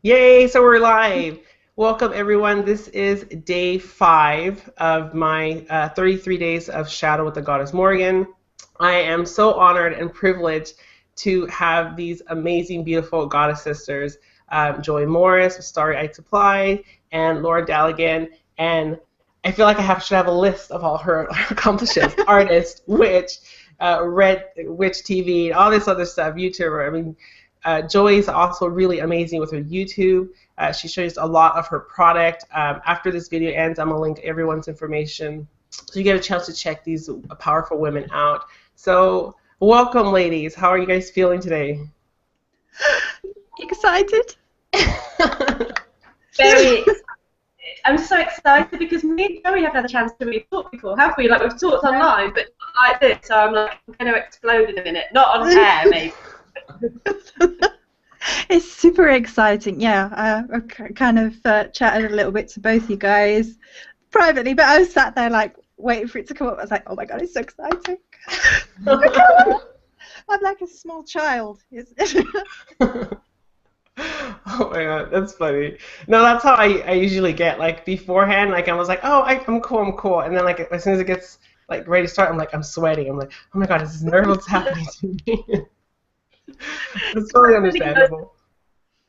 Yay, so we're live. Welcome, everyone. This is day 5 of my 33 days of Shadow with the Goddess Morrigan. I am so honored and privileged to have these amazing, beautiful goddess sisters, Joey Morris, Starry Eyed Supply, and Laura Daligan. And I feel like should have a list of all her accomplishments: artist, witch, red witch TV, all this other stuff, YouTuber. I mean, Joy is also really amazing with her YouTube. She shows a lot of her product. After this video ends, I'm going to link everyone's information so you get a chance to check these powerful women out. So, welcome, ladies. How are you guys feeling today? Excited? Very excited. I'm so excited because me and Joey have had a chance to really talk before, have we? Like, we've talked online, but not like this, so I'm like, I'm going to explode in a minute. Not on air, maybe. It's super exciting. Yeah, I kind of chatted a little bit to both you guys privately, but I was sat there like waiting for it to come up. I was like, oh my god, it's so exciting. I'm like a small child. Oh my god, that's funny. No, that's how I usually get. Like beforehand, like I was like, oh, I'm cool. And then like as soon as it gets like ready to start, I'm like, I'm sweating. I'm like, oh my god, is this nervous happening to me? It's totally understandable.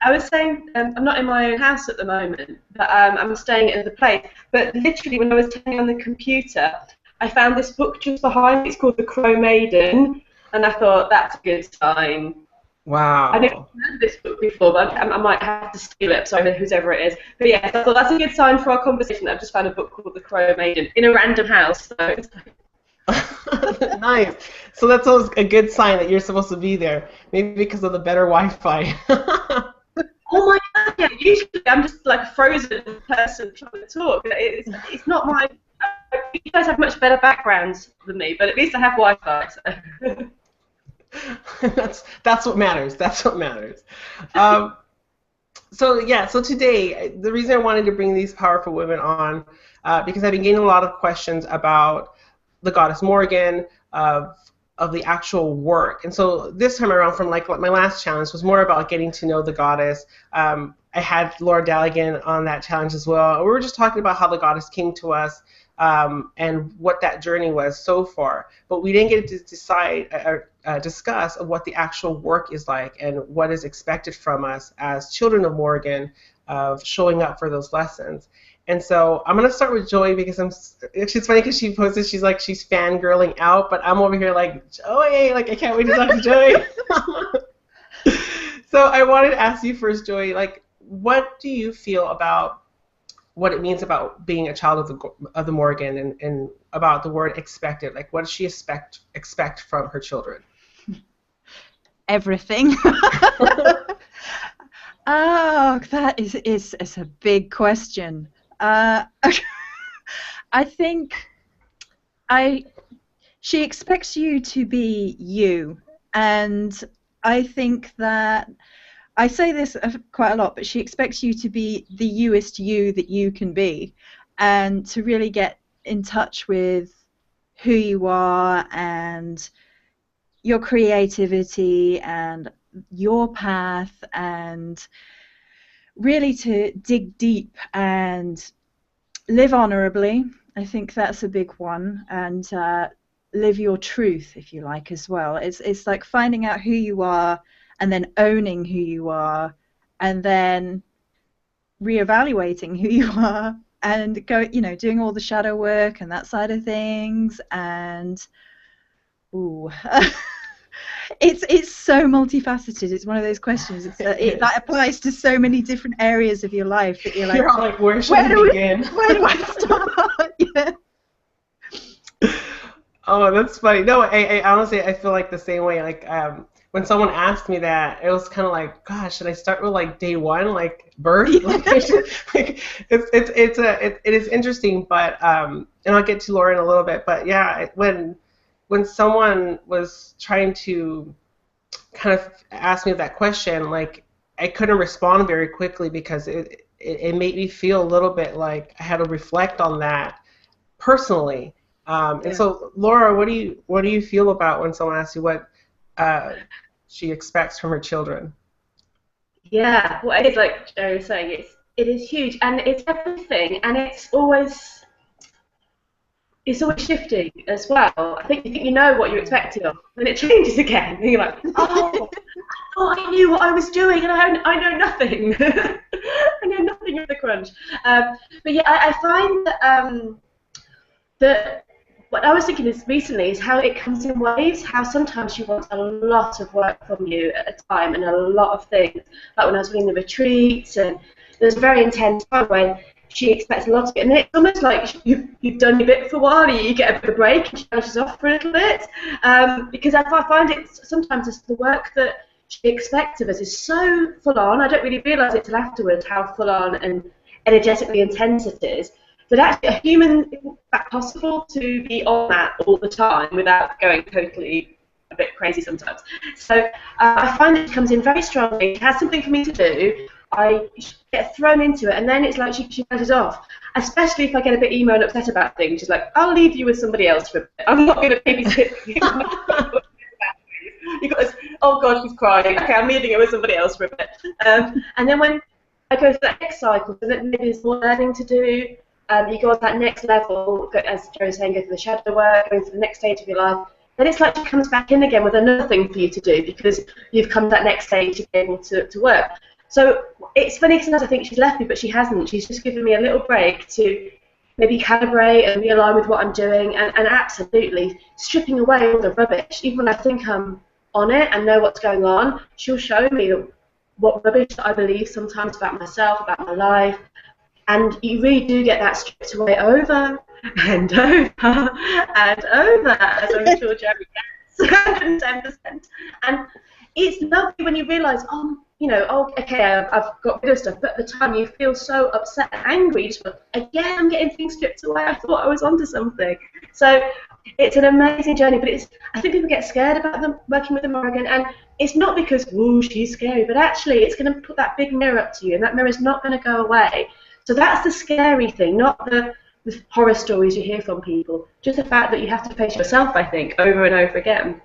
I was saying, I'm not in my own house at the moment, but I'm staying at the place. But literally, when I was turning on the computer, I found this book just behind me. It's called The Crow Maiden, and I thought that's a good sign. Wow. I never heard this book before, but I might have to steal it. Sorry, whoever it is. But yes, I thought that's a good sign for our conversation. I've just found a book called The Crow Maiden in a random house. So it's Nice. So that's always a good sign that you're supposed to be there. Maybe because of the better Wi-Fi. oh my god! Yeah, usually I'm just like a frozen person trying to talk. It's not my. You guys have much better backgrounds than me, but at least I have Wi-Fi. So. That's what matters. That's what matters. So today, the reason I wanted to bring these powerful women on, because I've been getting a lot of questions about the Goddess Morrigan, of the actual work. And so this time around, from like my last challenge was more about getting to know the goddess. I had Laura Daligan on that challenge as well. We were just talking about how the goddess came to us, and what that journey was so far. But we didn't get to decide or discuss what the actual work is like and what is expected from us as children of Morrigan, of showing up for those lessons. And so I'm gonna start with Joy because it's funny because she posted she's fangirling out, but I'm over here like, Joy, like I can't wait to talk to Joy. So I wanted to ask you first, Joy, like what do you feel about what it means about being a child of the Morrigan, and about the word expected? Like what does she expect from her children? Everything. Oh, that is a big question. I think she expects you to be you, and I think that I say this quite a lot, but she expects you to be the youest you that you can be, and to really get in touch with who you are and your creativity and your path, and really to dig deep and live honorably. I think that's a big one, and live your truth, if you like, as well. It's like finding out who you are and then owning who you are, and then reevaluating who you are, and doing all the shadow work and that side of things. And ooh. It's so multifaceted. It's one of those questions. It that applies to so many different areas of your life that you're like, You're all like, where should I begin? Where do I start? Yeah. Oh, that's funny. No, I honestly I feel like the same way. Like when someone asked me that, it was kind of like, gosh, should I start with like day one, like birth? Like, it is interesting, but and I'll get to Laura in a little bit. But yeah, when someone was trying to kind of ask me that question, like I couldn't respond very quickly because it made me feel a little bit like I had to reflect on that personally. And so, Laura, what do you feel about when someone asks you what she expects from her children? Yeah, well, it is like Joe was saying, it is huge, and it's everything, and it's always shifting as well. I think you know what you're expecting of, and it changes again. And you're like, oh, I knew what I was doing, and I know nothing. I know nothing of the crunch. But yeah, I find that what I was thinking is recently is how it comes in waves. How sometimes she wants a lot of work from you at a time and a lot of things. Like when I was doing the retreats, and there's a very intense time when she expects a lot of it, and then it's almost like you've done your bit for a while, you get a bit of a break, and she finishes off for a little bit. Because I find it sometimes it's the work that she expects of us is so full on. I don't really realise it till afterwards how full on and energetically intense it is. But actually, a human isn't that possible to be on that all the time without going totally a bit crazy sometimes. So I find that she comes in very strongly. She has something for me to do. I get thrown into it, and then it's like she passes off. Especially if I get a bit emo and upset about things. She's like, I'll leave you with somebody else for a bit. I'm not going to babysit you. You got this, oh God, she's crying. Okay, I'm leaving her with somebody else for a bit. And then when I go to the next cycle, so that maybe there's more learning to do. You go on that next level, as Joe was saying, go through the shadow work, go into the next stage of your life. Then it's like she comes back in again with another thing for you to do because you've come to that next stage to be able to work. So it's funny because sometimes I think she's left me, but she hasn't. She's just given me a little break to maybe calibrate and realign with what I'm doing, and absolutely stripping away all the rubbish. Even when I think I'm on it and know what's going on, she'll show me what rubbish that I believe sometimes about myself, about my life. And you really do get that stripped away over and over and over, as I'm sure Jerry gets, 110%. And it's lovely when you realise, okay, I've got rid of stuff, but at the time you feel so upset and angry. You just go, again, I'm getting things stripped away. I thought I was onto something. So it's an amazing journey, but I think people get scared about them working with the Morrigan, and it's not because, ooh, she's scary, but actually it's going to put that big mirror up to you, and that mirror is not going to go away. So that's the scary thing, not the horror stories you hear from people, just the fact that you have to face yourself, I think, over and over again.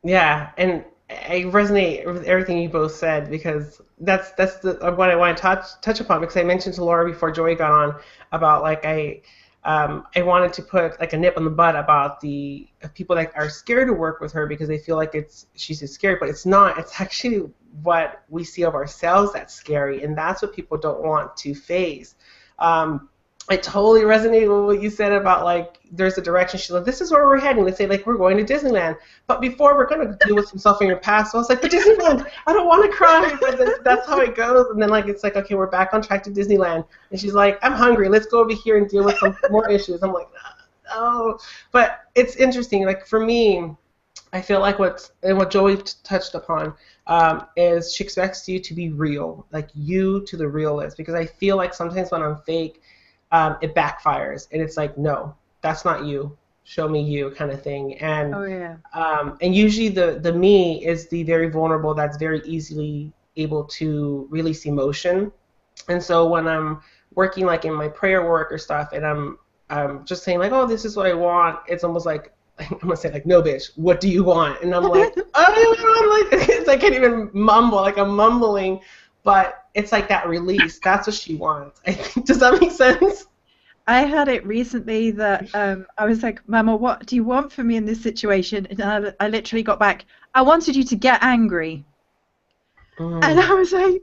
Yeah, and I resonate with everything you both said, because that's what I want to touch upon, because I mentioned to Laura before Joey got on about I wanted to put like a nip on the butt about the people that are scared to work with her because they feel like she's just scary, but it's not. It's actually what we see of ourselves that's scary, and that's what people don't want to face. I totally resonated with what you said about there's a direction. She's like, this is where we're heading. Let's say we're going to Disneyland, but before we're going to deal with some stuff in your past. So I was like, but Disneyland, I don't want to cry, but that's how it goes. And then it's like, okay, we're back on track to Disneyland, and she's like, I'm hungry. Let's go over here and deal with some more issues. I'm like, oh, but it's interesting. For me, I feel like what Joey touched upon is she expects you to be real, like you to the realist, because I feel like sometimes when I'm fake, it backfires, and it's like, no, that's not you. Show me you, kind of thing. And and usually the me is the very vulnerable that's very easily able to release emotion. And so when I'm working in my prayer work or stuff, and I'm just saying oh, this is what I want, it's almost like I'm gonna say no, bitch, what do you want? And I'm like, oh, it's I can't even mumble, I'm mumbling. But it's that release. That's what she wants. I think. Does that make sense? I had it recently that I was like, Mama, what do you want from me in this situation? And I literally got back, I wanted you to get angry. And I was like,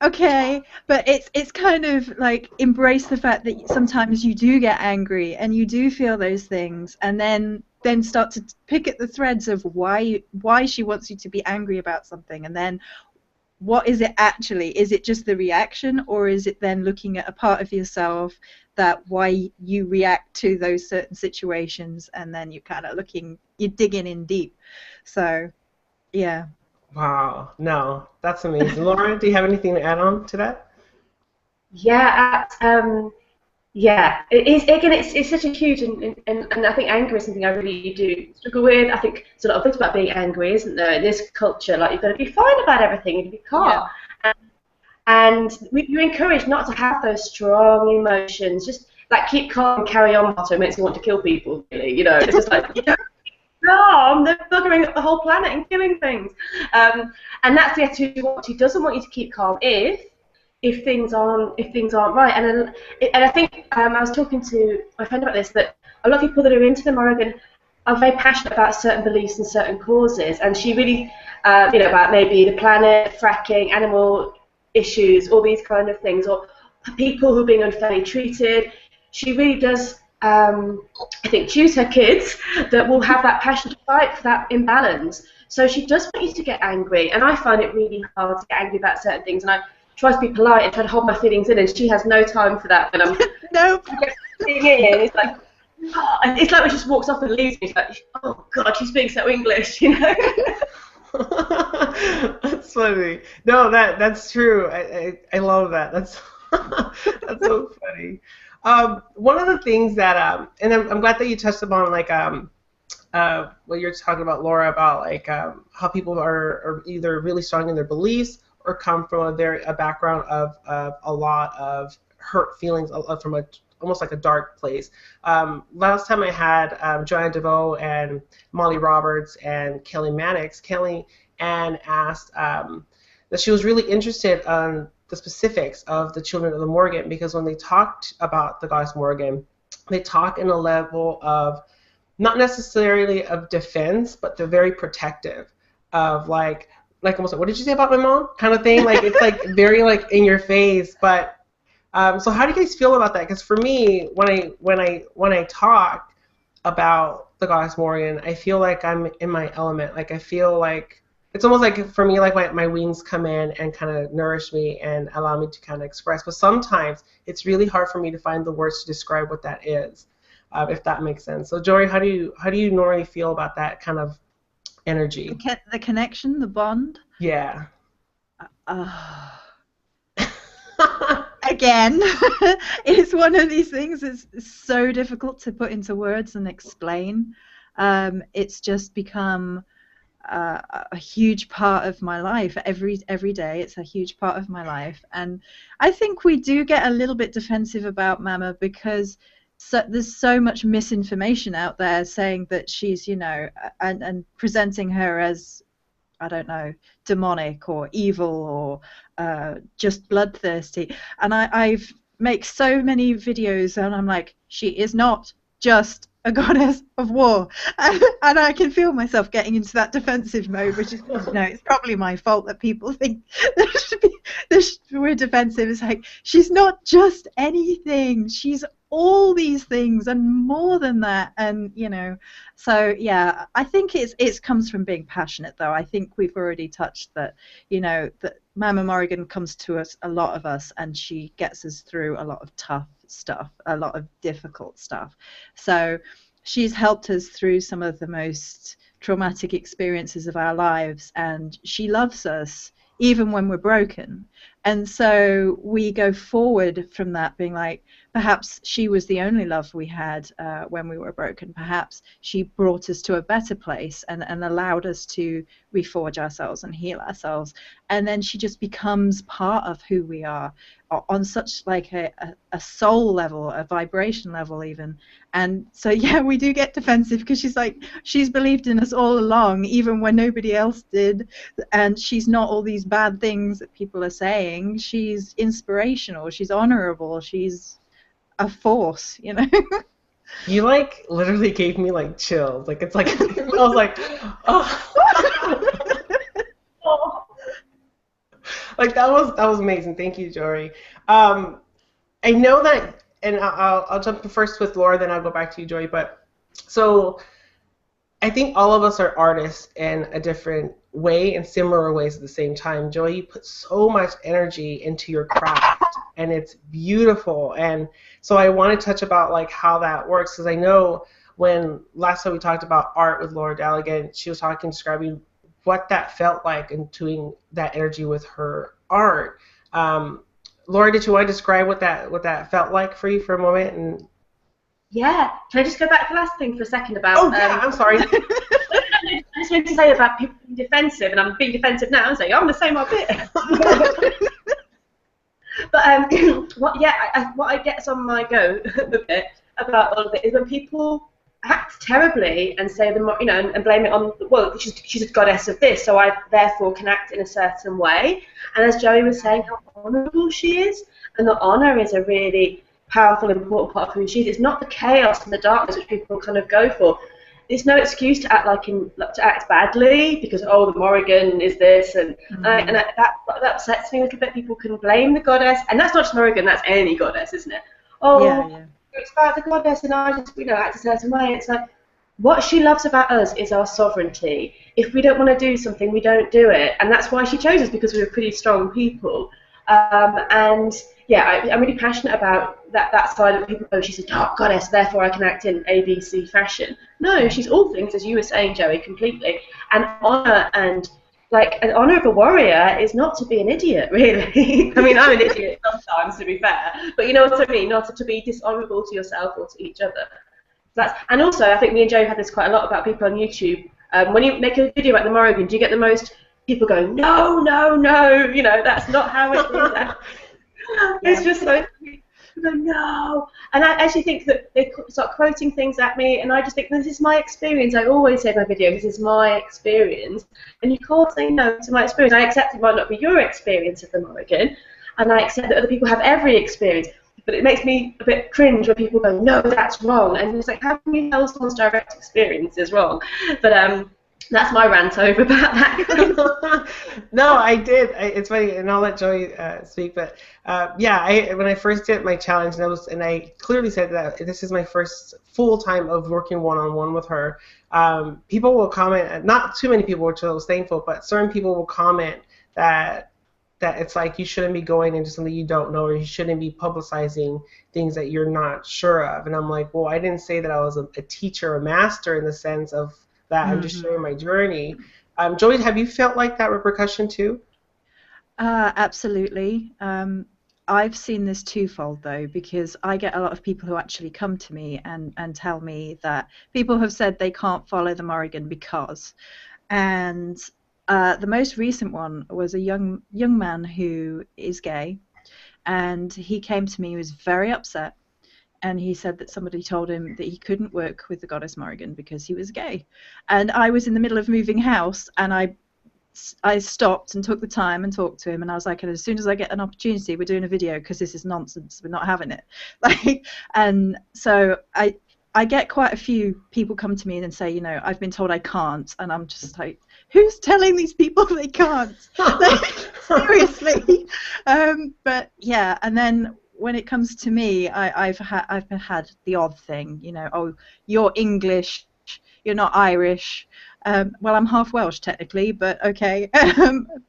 okay. But it's kind of embrace the fact that sometimes you do get angry and you do feel those things, and then start to pick at the threads of why she wants you to be angry about something, and then what is it actually? Is it just the reaction, or is it then looking at a part of yourself that why you react to those certain situations, and then you're kind of you're digging in deep. So, yeah. Wow. No, that's amazing. Laura, do you have anything to add on to that? Yeah. Yeah, it is. Again, it's such a huge, and I think anger is something I really do struggle with. I think there's a lot of things about being angry, isn't there? In this culture, you've got to be fine about everything and be calm. Yeah. And you're encouraged not to have those strong emotions. Just keep calm and carry on motto makes me want to kill people. Really, it's just calm. They're buggering up the whole planet and killing things. And that's the attitude she wants. She doesn't want you to keep calm if things aren't right. And I think I was talking to my friend about this, that a lot of people that are into the Morrigan are very passionate about certain beliefs and certain causes, and she really, about maybe the planet, fracking, animal issues, all these kind of things, or people who are being unfairly treated. She really does, I think, choose her kids that will have that passion to fight for that imbalance. So she does want you to get angry, and I find it really hard to get angry about certain things, and I try to be polite and try to hold my feelings in, and she has no time for that. When I'm Nope. it's like, oh, and it's like when she just walks off and leaves me. It's like, oh God, she's being so English, you know. That's funny. No, that's true. I love that. That's that's so funny. One of the things that and I'm glad that you touched upon like what you're talking about, Laura, about like how people are either really strong in their beliefs or come from a background of a lot of hurt feelings from almost like a dark place. Last time I had Joanna DeVoe and Molly Roberts and Kelly Mannix. Kelly Ann asked that she was really interested on the specifics of the children of the Morrigan, because when they talked about the Goddess Morrigan, they talk in a level of not necessarily of defense, but they're very protective of like almost like, what did you say about my mom kind of thing. Like it's like very like in your face. But so how do you guys feel about that? Because for me, when I talk about the Goddess Morrigan, I feel like I'm in my element. Like I feel like it's almost like for me, like my wings come in and kind of nourish me and allow me to kind of express. But sometimes it's really hard for me to find the words to describe what that is, if that makes sense. So Jory, how do you normally feel about that kind of energy? The connection, the bond. Yeah. Again, it's one of these things that's so difficult to put into words and explain. It's just become a huge part of my life. Every day it's a huge part of my life, and I think we do get a little bit defensive about Mama because there's so much misinformation out there saying that she's, and presenting her as, I don't know, demonic or evil or just bloodthirsty. And I've make so many videos and I'm like, she is not just a goddess of war. And I can feel myself getting into that defensive mode, which is, it's probably my fault that people think we're defensive. It's like, she's not just anything. She's all these things and more than that. And, so yeah, I think it comes from being passionate, though. I think we've already touched that, that Mama Morrigan comes to us, a lot of us, and she gets us through a lot of tough stuff, a lot of difficult stuff. So she's helped us through some of the most traumatic experiences of our lives, and she loves us even when we're broken. And so we go forward from that being like, perhaps she was the only love we had when we were broken. Perhaps she brought us to a better place and allowed us to reforge ourselves and heal ourselves. And then she just becomes part of who we are on such like a soul level, a vibration level even. And so, yeah, we do get defensive because she's like, she's believed in us all along, even when nobody else did. And she's not all these bad things that people are saying. She's inspirational. She's honorable. She's a force, You like literally gave me like chills. Like it's like I was like, oh. Like that was amazing. Thank you, Jory. I know that, and I'll jump first with Laura, then I'll go back to you, Jory. But so I think all of us are artists in a different way and similar ways at the same time. Joy, you put so much energy into your craft, and it's beautiful. And so I want to touch about like how that works, because I know when last time we talked about art with Laura Daligan, she was describing what that felt like and doing that energy with her art. Laura, did you want to describe what that felt like for you for a moment? And yeah, can I just go back to the last thing for a second about? Oh yeah, I'm sorry. I just wanted to say about people being defensive, and I'm being defensive now and saying I'm the same old bit. But what I get on my go a bit about all of it is when people act terribly and say and blame it on, well, she's a goddess of this, so I therefore can act in a certain way. And as Joey was saying, how honourable she is, and the honour is a really powerful, important part of who she is. It's not the chaos and the darkness which people kind of go for. It's no excuse to act badly because, oh, the Morrigan is this, and that upsets me a little bit. People can blame the goddess, and that's not just Morrigan, that's any goddess, isn't it? Oh, it's about the goddess, and I just act a certain way. It's like, what she loves about us is our sovereignty. If we don't want to do something, we don't do it, and that's why she chose us, because we were pretty strong people. And yeah, I'm really passionate about that side of people. Oh, she's a dark goddess, therefore I can act in ABC fashion. No, she's all things, as you were saying, Joey, completely. And honour and an honour of a warrior is not to be an idiot, really. I mean, I'm an idiot sometimes, to be fair, but you know what I mean. Not to be dishonourable to yourself or to each other. And also, I think me and Joey had this quite a lot about people on YouTube. When you make a video about the Morrigan, do you get the most people going, no, no, no? You know, that's not how it is. It's just so people go, no. And I actually think that they start quoting things at me, and I just think, this is my experience. I always say in my video, this is my experience. And you can't say no to my experience. I accept it might not be your experience of the Morrigan, and I accept that other people have every experience. But it makes me a bit cringe when people go, no, that's wrong. And it's like, how can you tell someone's direct experience is wrong? But that's my rant over about that. No, I did. It's funny, and I'll let Joey speak. But yeah, when I first did my challenge, and I clearly said that this is my first full time of working one-on-one with her. People will comment. Not too many people, which I was thankful, but certain people will comment that it's like you shouldn't be going into something you don't know, or you shouldn't be publicizing things that you're not sure of. And I'm like, well, I didn't say that I was a teacher or master in the sense of that. I'm just sharing my journey. Joey, have you felt like that repercussion too? Absolutely. I've seen this twofold though, because I get a lot of people who actually come to me and tell me that people have said they can't follow the Morrigan because, and the most recent one was a young man who is gay, and he came to me. He was very upset. And he said that somebody told him that he couldn't work with the Goddess Morrigan because he was gay. And I was in the middle of moving house, and I stopped and took the time and talked to him, and I was like, and as soon as I get an opportunity, we're doing a video because this is nonsense. We're not having it. And so I get quite a few people come to me and say, I've been told I can't, and I'm just like, who's telling these people they can't? Seriously. But yeah, and then when it comes to me, I've had the odd thing, oh, you're English, you're not Irish. Well, I'm half Welsh technically, but okay.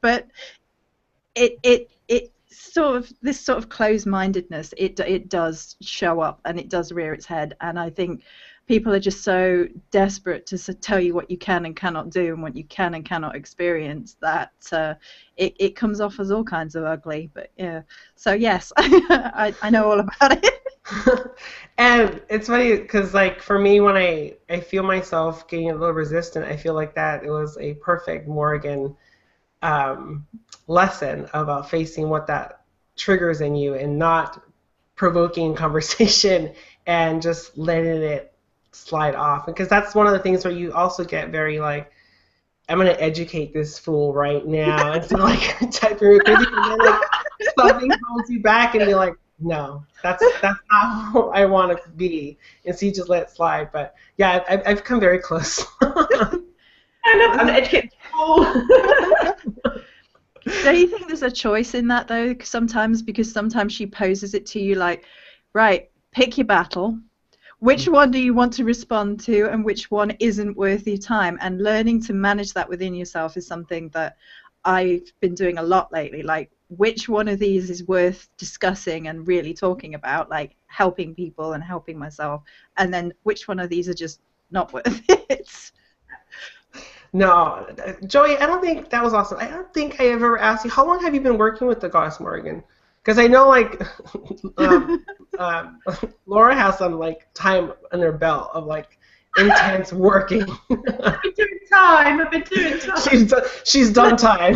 But it this sort of closed-mindedness, it does show up, and it does rear its head. And I think people are just so desperate to tell you what you can and cannot do, and what you can and cannot experience, that it comes off as all kinds of ugly. But yeah, so yes, I know all about it. And it's funny because, like, for me, when I feel myself getting a little resistant, I feel like that it was a perfect Morrigan lesson about facing what that triggers in you and not provoking conversation and just letting it slide off. Because that's one of the things where you also get very like, I'm going to educate this fool right now. And so like typing crazy, and then like something holds you back and you're like, no, that's not how I want to be. And so you just let it slide. But yeah, I've come very close. I'm an educated fool. Do you think there's a choice in that though? Sometimes, because sometimes she poses it to you like, right, pick your battle. Which one do you want to respond to, and which one isn't worth your time? And learning to manage that within yourself is something that I've been doing a lot lately. Like, which one of these is worth discussing and really talking about, like helping people and helping myself, and then which one of these are just not worth it? No, Joey, I don't think that was awesome. I don't think I ever asked you, how long have you been working with the Goddess Morrigan? Because I know, like, Laura has some, like, time under her belt of, like, intense working. I've been doing time. She's done time.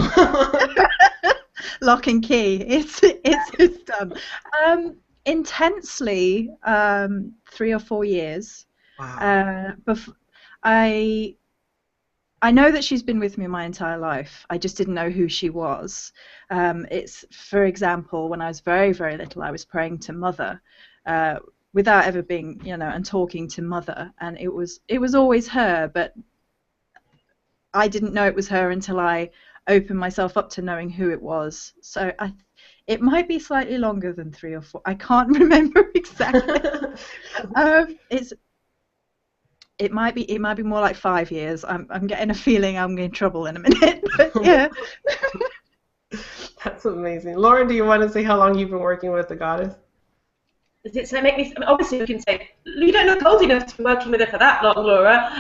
Lock and key. It's done. Intensely, 3 or 4 years. Wow. I know that she's been with me my entire life. I just didn't know who she was. It's, for example, when I was very, very little, I was praying to Mother, without ever being, and talking to Mother, and it was always her, but I didn't know it was her until I opened myself up to knowing who it was. So it might be slightly longer than 3 or 4. I can't remember exactly. It might be more like 5 years. I'm getting a feeling I'm in trouble in a minute. But yeah. That's amazing. Lauren, do you want to say how long you've been working with the goddess? Does it make me? Obviously, we can say you don't look old enough to be working with her for that long, Laura.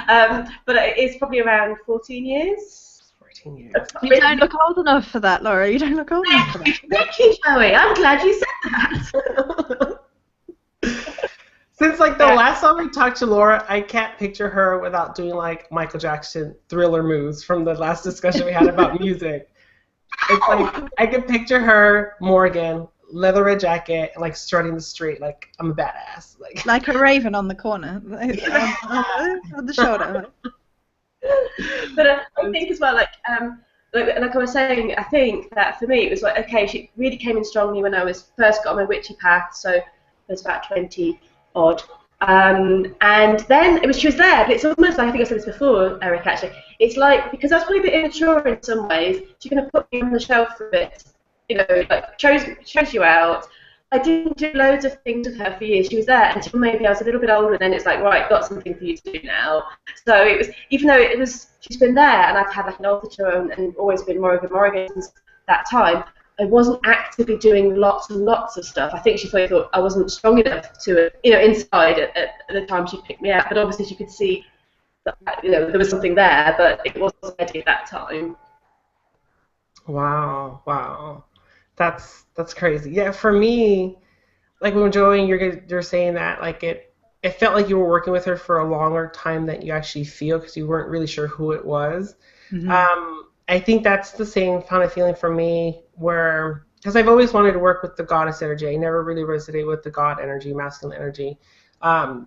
But it's probably around 14 years. 14 years. You don't look old enough for that, Laura. You don't look old enough for that. Thank you, Joey. I'm glad you said that. Since like the last time I talked to Laura, I can't picture her without doing like Michael Jackson Thriller moves from the last discussion we had about music. It's like I can picture her, Morgan, leather red jacket, and like strutting the street like I'm a badass. Like a raven on the corner, on the shoulder. But I think as well, like I was saying, I think that for me it was like, okay, she really came in strongly when I was first got on my witchy path, so it was about 20 odd. And then she was there, but it's almost like, I think I said this before, Eric, actually, it's like, because I was probably a bit immature in some ways, she's going to put me on the shelf for a bit, like chose you out. I didn't do loads of things with her for years. She was there until maybe I was a little bit older, and then it's like, right, got something for you to do now. So it was, even though she's been there, and I've had like an altar and always been Morrigan since that time, I wasn't actively doing lots and lots of stuff. I think she probably thought I wasn't strong enough to, inside at the time she picked me up. But obviously she could see that, there was something there, but it wasn't ready at that time. Wow. That's crazy. Yeah, for me, like when Joey, you're saying that, like it felt like you were working with her for a longer time than you actually feel because you weren't really sure who it was. Mm-hmm. I think that's the same kind of feeling for me because I've always wanted to work with the goddess energy. I never really resonated with the god energy, masculine energy. And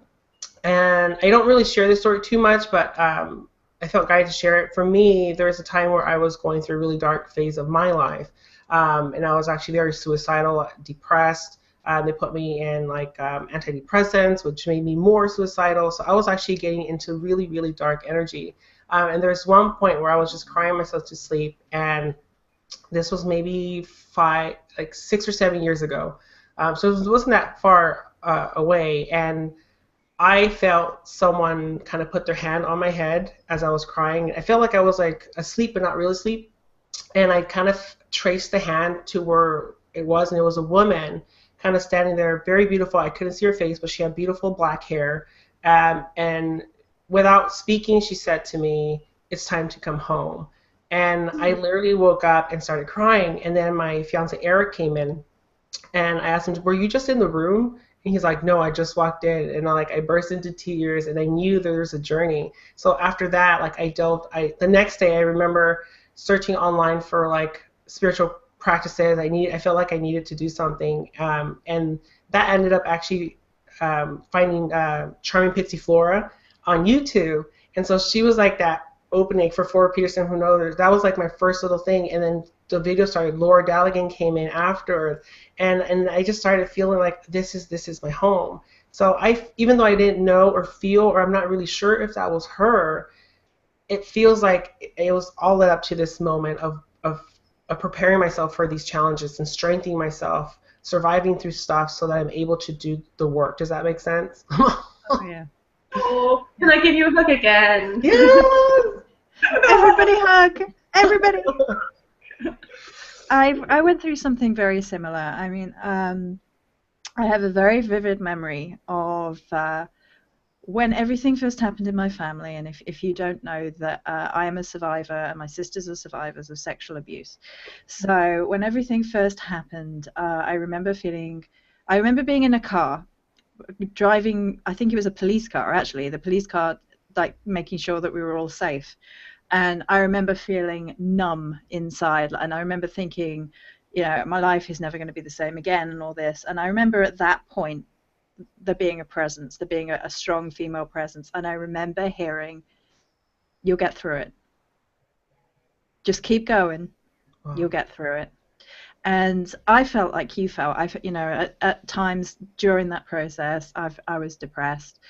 I don't really share this story too much, but I felt guided to share it. For me, there was a time where I was going through a really dark phase of my life. And I was actually very suicidal, depressed. They put me in like antidepressants, which made me more suicidal. So I was actually getting into really, really dark energy. And there's one point where I was just crying myself to sleep, and this was maybe 6 or 7 years ago. So it wasn't that far away, and I felt someone kind of put their hand on my head as I was crying. I felt like I was like asleep but not really asleep, and I kind of traced the hand to where it was, and it was a woman kind of standing there, very beautiful. I couldn't see her face, but she had beautiful black hair, and without speaking, she said to me, "It's time to come home." And I literally woke up and started crying. And then my fiance Eric came in, and I asked him, "Were you just in the room?" And he's like, "No, I just walked in." And I burst into tears, and I knew there was a journey. So after that, the next day I remember searching online for like spiritual practices. I felt like I needed to do something, and that ended up actually finding Charming Pitsy Flora on YouTube. And so she was like that opening for Flora Peterson, who knows. That was like my first little thing, and then the video started. Laura Daligan came in after, and I just started feeling like this is my home. So even though I didn't know or feel, or I'm not really sure if that was her, it feels like it was all led up to this moment of preparing myself for these challenges and strengthening myself, surviving through stuff so that I'm able to do the work. Does that make sense? Oh, yeah. Oh, can I give you a hug again? Yes! Everybody hug! Everybody! I went through something very similar. I mean, I have a very vivid memory of when everything first happened in my family, and if you don't know that I am a survivor and my sisters are survivors of sexual abuse. So when everything first happened, I remember being in a car, driving, I think it was a police car actually, the police car, like making sure that we were all safe. And I remember feeling numb inside, and I remember thinking, my life is never going to be the same again and all this. And I remember at that point there being a presence, there being a strong female presence. And I remember hearing, "You'll get through it. Just keep going. Wow. You'll get through it." And I felt like you felt. At times during that process, I was depressed.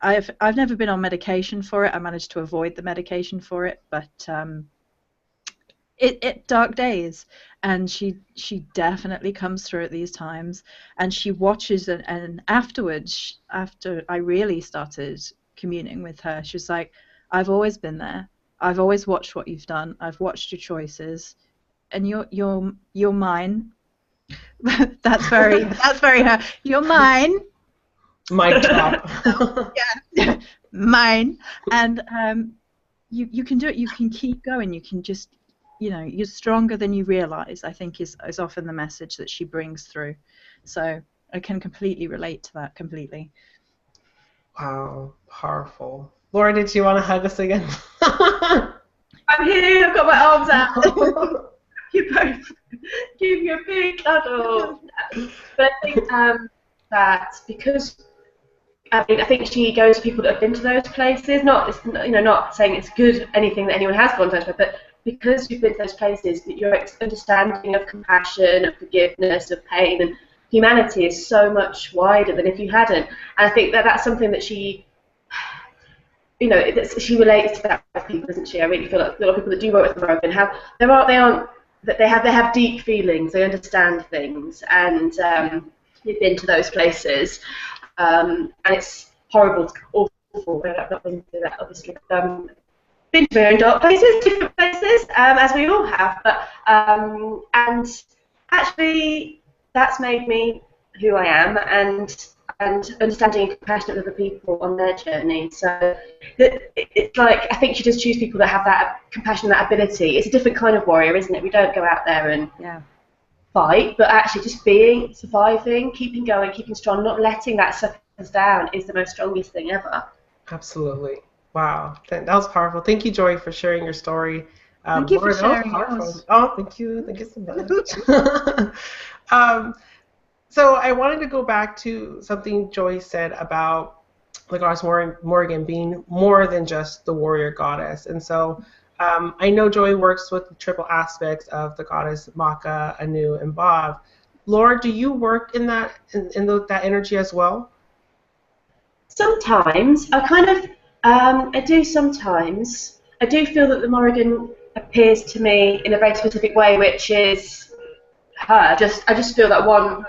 I've never been on medication for it. I managed to avoid the medication for it, but it dark days, and she definitely comes through at these times, and she watches, and afterwards, after I really started communing with her, she was like, "I've always been there. I've always watched what you've done. I've watched your choices, and you're mine." That's very her. "You're mine." Mic drop. Yeah. Mine. And you can do it. You can keep going. You can just, you're stronger than you realize, I think is often the message that she brings through. So I can completely relate to that completely. Wow, powerful. Laura, did you want to hug us again? I'm here, I've got my arms out. You both give me a big cuddle. But I think that because I think she goes to people that have been to those places. Not saying it's good anything that anyone has gone to, but because you've been to those places, that your understanding of compassion, of forgiveness, of pain, and humanity is so much wider than if you hadn't. And I think that that's something that she, she relates to that with people, doesn't she? I really feel like a lot of people that do work with Morrigan they have deep feelings, they understand things, and they've been to those places. And it's horrible, awful. I've not been through that, obviously. Been to my own dark places, different places, as we all have. But and actually, that's made me who I am, and understanding and compassionate with other people on their journey. So it's like, I think you just choose people that have that compassion, that ability. It's a different kind of warrior, isn't it? We don't go out there and fight, but actually just being, surviving, keeping going, keeping strong, not letting that suck us down is the most strongest thing ever. Absolutely. Wow, that was powerful. Thank you, Joy, for sharing your story. Thank you Laura, for sharing yours. Oh, thank you so much. So I wanted to go back to something Joy said about the Goddess Morrigan being more than just the warrior goddess. And so I know Joy works with the triple aspects of the goddess Maka, Anu, and Bav. Laura, do you work in that that energy as well? Sometimes I do sometimes. I do feel that the Morrigan appears to me in a very specific way, which is her. I just feel that one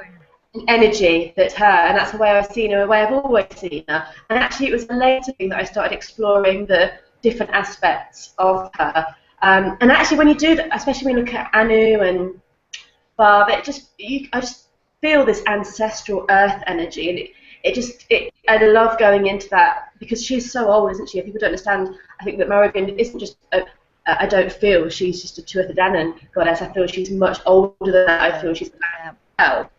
energy that's her, and that's the way I've seen her, the way I've always seen her. And actually, it was a later thing that I started exploring the different aspects of her. And actually, when you do that, especially when you look at Anu and Barb, I just feel this ancestral earth energy, and I love going into that because she's so old, isn't she? If people don't understand, I think that Morrigan isn't just I don't feel she's just a Tuatha Danann goddess. I feel she's much older than that. I feel she's well.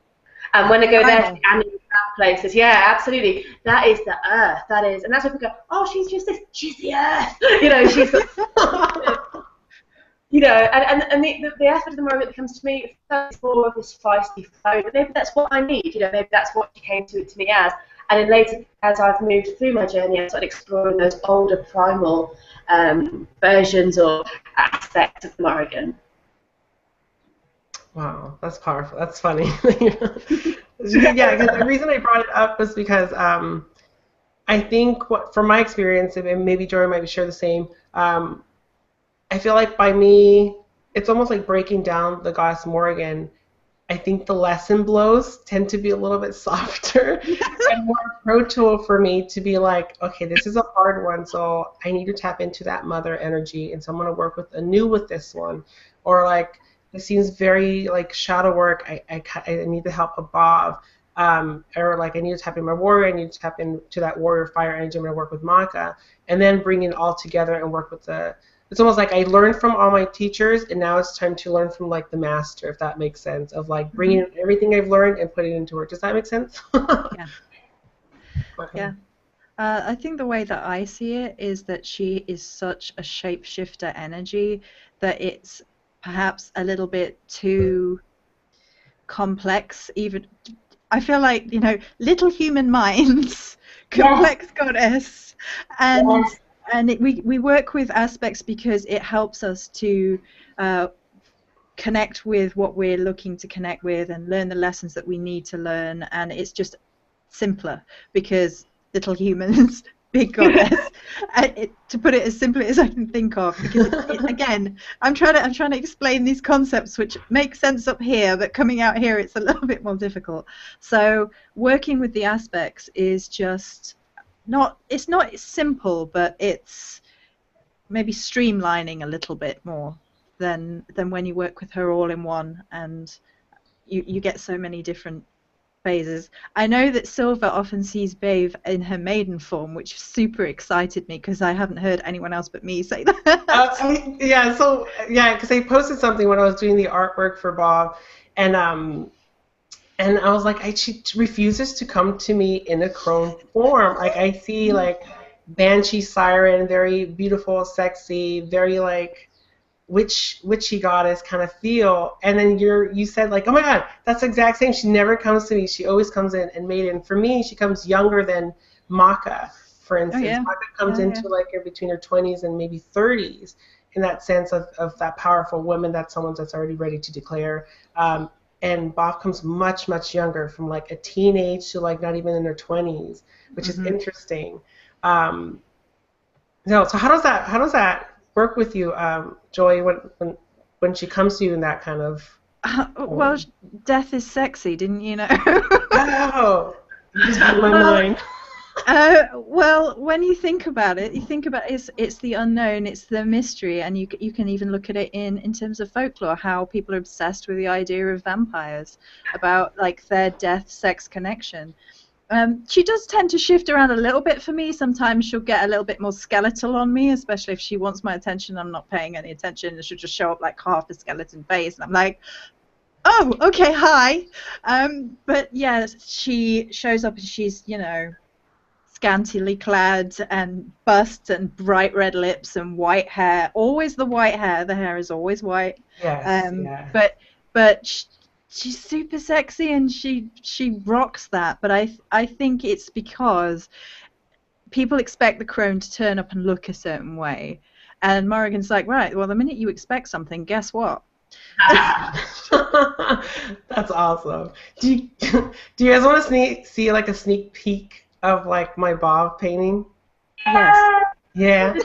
And when I go there to the animal places, yeah, absolutely, that is the earth. That is, and that's when people go, "Oh, she's just this. She's the earth." She's. And the effort of the Morrigan that comes to me is more of this feisty flow. But maybe that's what I need. Maybe that's what she came to me as. And then later, as I've moved through my journey, I started exploring those older primal versions or aspects of the Morrigan. Wow, that's powerful. That's funny. Yeah, because the reason I brought it up was because I think from my experience, and maybe Joy might share the same, I feel like by me, it's almost like breaking down the Goddess Morrigan. I think the lesson blows tend to be a little bit softer and more approachable for me to be like, okay, this is a hard one, so I need to tap into that mother energy, and so I'm going to work with Anu with this one. Or like, it seems very like shadow work. I need the help of Bob. Or like I need to tap in my warrior. I need to tap into that warrior fire energy. I'm going to work with Maka, and then bring it all together and work with It's almost like I learned from all my teachers, and now it's time to learn from like the master, if that makes sense. Of like bringing everything I've learned and putting it into work. Does that make sense? Yeah. Okay. Yeah. I think the way that I see it is that she is such a shapeshifter energy that it's perhaps a little bit too complex, even I feel like, you know, little human minds, complex goddess, and we work with aspects because it helps us to connect with what we're looking to connect with and learn the lessons that we need to learn, and it's just simpler because little humans, big goddess. To put it as simply as I can think of, because again, I'm trying to explain these concepts which make sense up here, but coming out here it's a little bit more difficult. So working with the aspects is just it's not simple, but it's maybe streamlining a little bit more than when you work with her all in one, and you get so many different phases. I know that Silver often sees Babe in her maiden form, which super excited me because I haven't heard anyone else but me say that. Because I posted something when I was doing the artwork for Bob, and I was like, she refuses to come to me in a crone form. Like, I see like Banshee Siren, very beautiful, sexy, very like witchy goddess kind of feel, and then you said like, oh my god, that's the exact same. She never comes to me. She always comes in maiden. For me, she comes younger than Maka, for instance. Oh, yeah. Maka comes into like between her 20s and maybe 30s, in that sense of that powerful woman, that's someone that's already ready to declare. And Bob comes much, much younger, from like a teenage to like not even in her 20s, which is interesting. So how does that work with you, Joy, when she comes to you in that kind of... Well, death is sexy, didn't you know? Oh, just blew my mind. Well, when you think about it, it's the unknown, it's the mystery, and you can even look at it in terms of folklore, how people are obsessed with the idea of vampires, about like their death-sex connection. She does tend to shift around a little bit for me. Sometimes she'll get a little bit more skeletal on me, especially if she wants my attention. I'm not paying any attention, and she'll just show up like half a skeleton face, and I'm like, oh, okay, hi. But yeah, she shows up and she's, you know, scantily clad and bust and bright red lips and white hair. Always the white hair. The hair is always white. Yes. But she's super sexy, and she rocks that. But I think it's because people expect the crone to turn up and look a certain way, and Morrigan's like, right, well, the minute you expect something, guess what? That's awesome. Do you guys want to see like a sneak peek of like my Bob painting? Yes. Yeah. I'd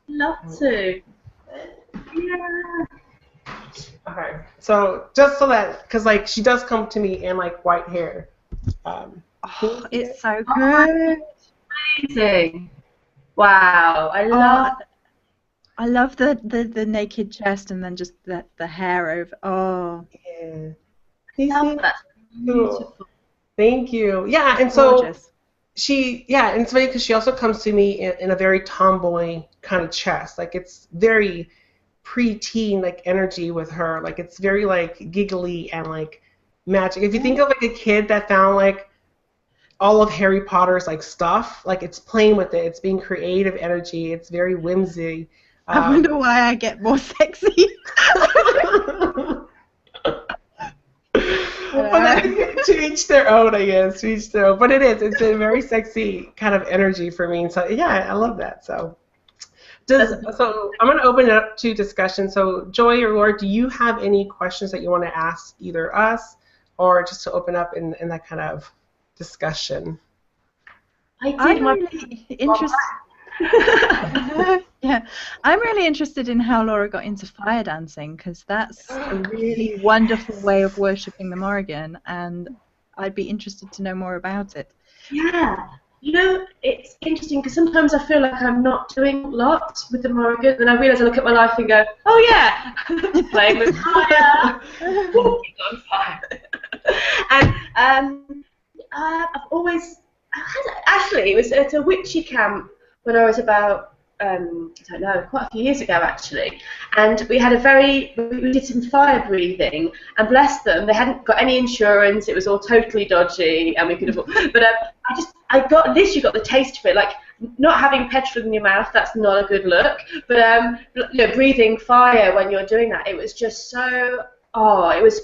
love to. Yeah. Okay. So just so that, because like she does come to me in like white hair. It's so good. Amazing. Wow. I love the naked chest and then just the hair over. Oh. Yeah. I love that. Beautiful. Thank you. Yeah, and so Gorgeous. and it's funny because she also comes to me in a very tomboy kind of chest. Like, it's very pre-teen like energy with her. Like, it's very like giggly and like magic. If you think of like a kid that found like all of Harry Potter's like stuff, like it's playing with it. It's being creative energy. It's very whimsy. I wonder why I get more sexy. But to each their own, I guess. To each their own. But it's a very sexy kind of energy for me. So yeah, I love that. So I'm going to open it up to discussion. So Joy or Laura, do you have any questions that you want to ask either us or just to open up in that kind of discussion? I'm really interested. Yeah, I'm really interested in how Laura got into fire dancing, because that's a really wonderful way of worshipping the Morrigan, and I'd be interested to know more about it. Yeah. You know, it's interesting because sometimes I feel like I'm not doing lots with the Morrigan, and I realise I look at my life and go, oh yeah, playing with fire, walking on fire. And actually, it was at a witchy camp when I was about, I don't know, quite a few years ago actually, and we did some fire breathing, and bless them, they hadn't got any insurance, it was all totally dodgy, and we could have, but I got at least you got the taste for it, like not having petrol in your mouth, that's not a good look, but you know, breathing fire when you're doing that, it was just so, it was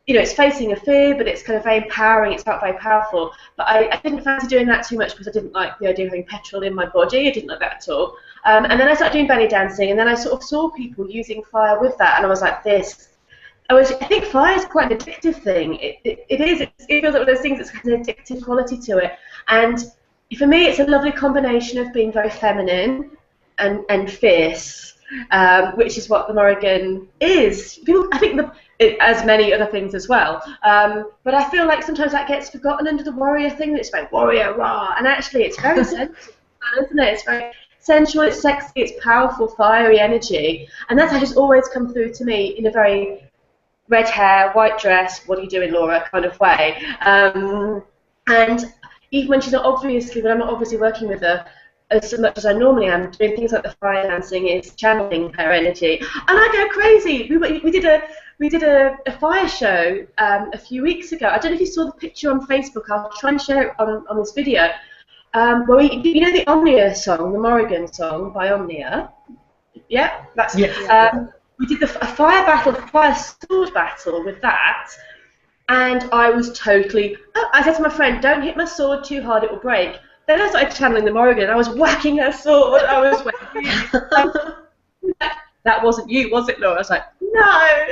you know, it's facing a fear, but it's kind of very empowering. It's felt very powerful. But I didn't fancy doing that too much because I didn't like the idea of having petrol in my body. I didn't like that at all. And then I started doing belly dancing, and then I sort of saw people using fire with that, and I was like, I think fire is quite an addictive thing. It is. It feels like one of those things that's got an addictive quality to it. And for me, it's a lovely combination of being very feminine and fierce, which is what the Morrigan is. I think as many other things as well. But I feel like sometimes that gets forgotten under the warrior thing. That it's like warrior, rah, and actually it's very sensual, isn't it? It's very sensual, it's sexy, it's powerful, fiery energy, and that's how it's always come through to me in a very red hair, white dress, what are you doing, Laura, kind of way. And even when when I'm not obviously working with her as much as I normally am, doing things like the fire dancing is channeling her energy, and I go crazy. We did a fire show a few weeks ago. I don't know if you saw the picture on Facebook. I'll try and share it on this video. Where you know the Omnia song, the Morrigan song by Omnia. Yeah, that's yes. We did a fire sword battle with that, and I was totally. I said to my friend, "Don't hit my sword too hard; it will break." Then I started channeling the Morrigan. I was whacking her sword. I was whacking. That wasn't you, was it, Laura? I was like, no,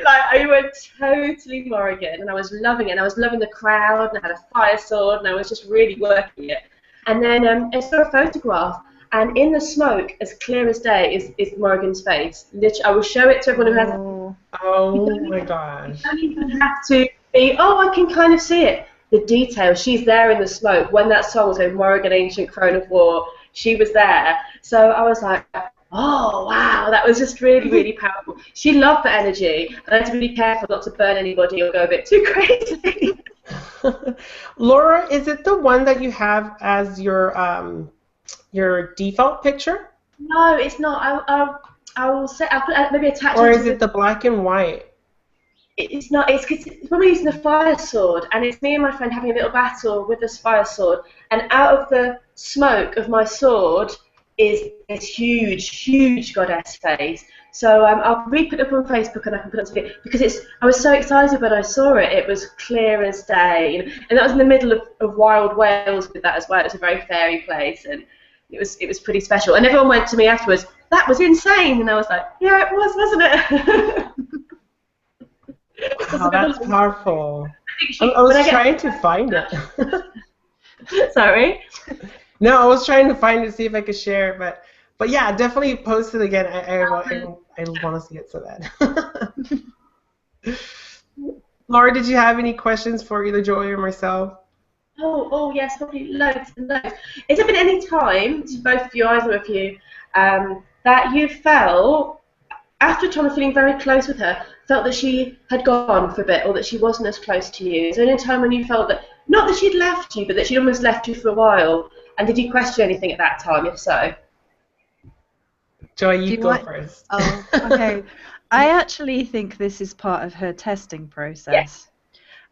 like I went totally Morrigan, and I was loving it. And I was loving the crowd, and I had a fire sword, and I was just really working it. And then I saw a photograph, and in the smoke, as clear as day, is Morrigan's face. Literally, I will show it to everyone who has. Oh my gosh! You don't even have to be. Oh, I can kind of see it. The detail. She's there in the smoke when that song was going, Morrigan, Ancient Crone of War. She was there. So I was like, oh wow, that was just really, really powerful. She loved the energy, and I had to be careful not to burn anybody or go a bit too crazy. Laura, is it the one that you have as your default picture? No, it's not. I'll put maybe attach. Or is it the black and white? It's not. It's when we're using the fire sword, and it's me and my friend having a little battle with this fire sword, and out of the smoke of my sword is this huge goddess face. So I'll re-put it up on Facebook, and I can put it on video because I was so excited when I saw it. It was clear as day, and that was in the middle of wild Wales with that as well. It was a very fairy place, and it was pretty special. And everyone went to me afterwards, "That was insane," and I was like, "Yeah, it was, wasn't it?" Wow, that's powerful. I was trying to find it. Sorry? No, I was trying to find it to see if I could share it, but yeah, definitely post it again. I want to see it so bad. Laura, did you have any questions for either Joey or myself? Oh yes, probably loads and loads. Has there been any time, to both of you, either of you, that you felt, after a time of feeling very close with her, felt that she had gone for a bit, or that she wasn't as close to you? Is there any time when you felt that, not that she'd left you, but that she'd almost left you for a while? And did you question anything at that time, if so? Joy, you go first. Oh, okay. I actually think this is part of her testing process. Yes.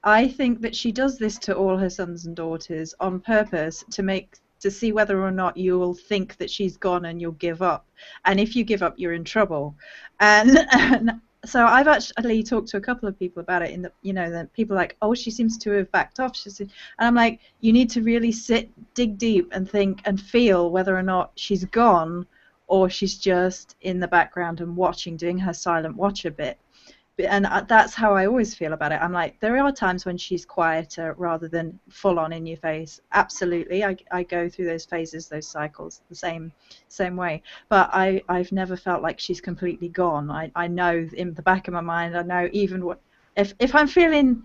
I think that she does this to all her sons and daughters on purpose to see whether or not you'll think that she's gone and you'll give up. And if you give up, you're in trouble. And so I've actually talked to a couple of people about it. The people are like, oh, she seems to have backed off. And I'm like, you need to really dig deep and think and feel whether or not she's gone or she's just in the background and watching, doing her silent watch a bit. And that's how I always feel about it. I'm like, there are times when she's quieter rather than full on in your face. Absolutely, I go through those phases, those cycles, the same way. But I've never felt like she's completely gone. I know in the back of my mind, I know even if I'm feeling,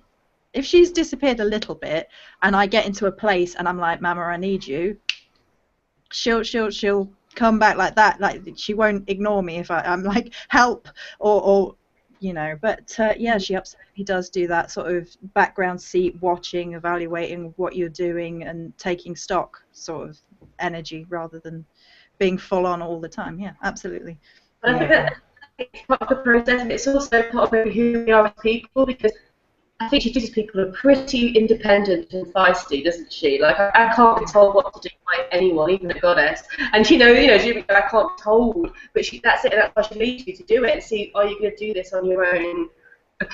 if she's disappeared a little bit, and I get into a place and I'm like, Mama, I need you. She'll come back like that. Like she won't ignore me if I'm like, help or but yeah, she absolutely does do that sort of background seat watching, evaluating what you're doing and taking stock sort of energy rather than being full on all the time. Yeah, absolutely. But I think that it's part of the process, and it's also part of maybe who we are as people, because I think she teaches people are pretty independent and feisty, doesn't she? Like I can't be told what to do by anyone, even a goddess. And she I can't be told, but that's it. And that's why she leads you to do it and see, are you going to do this on your own?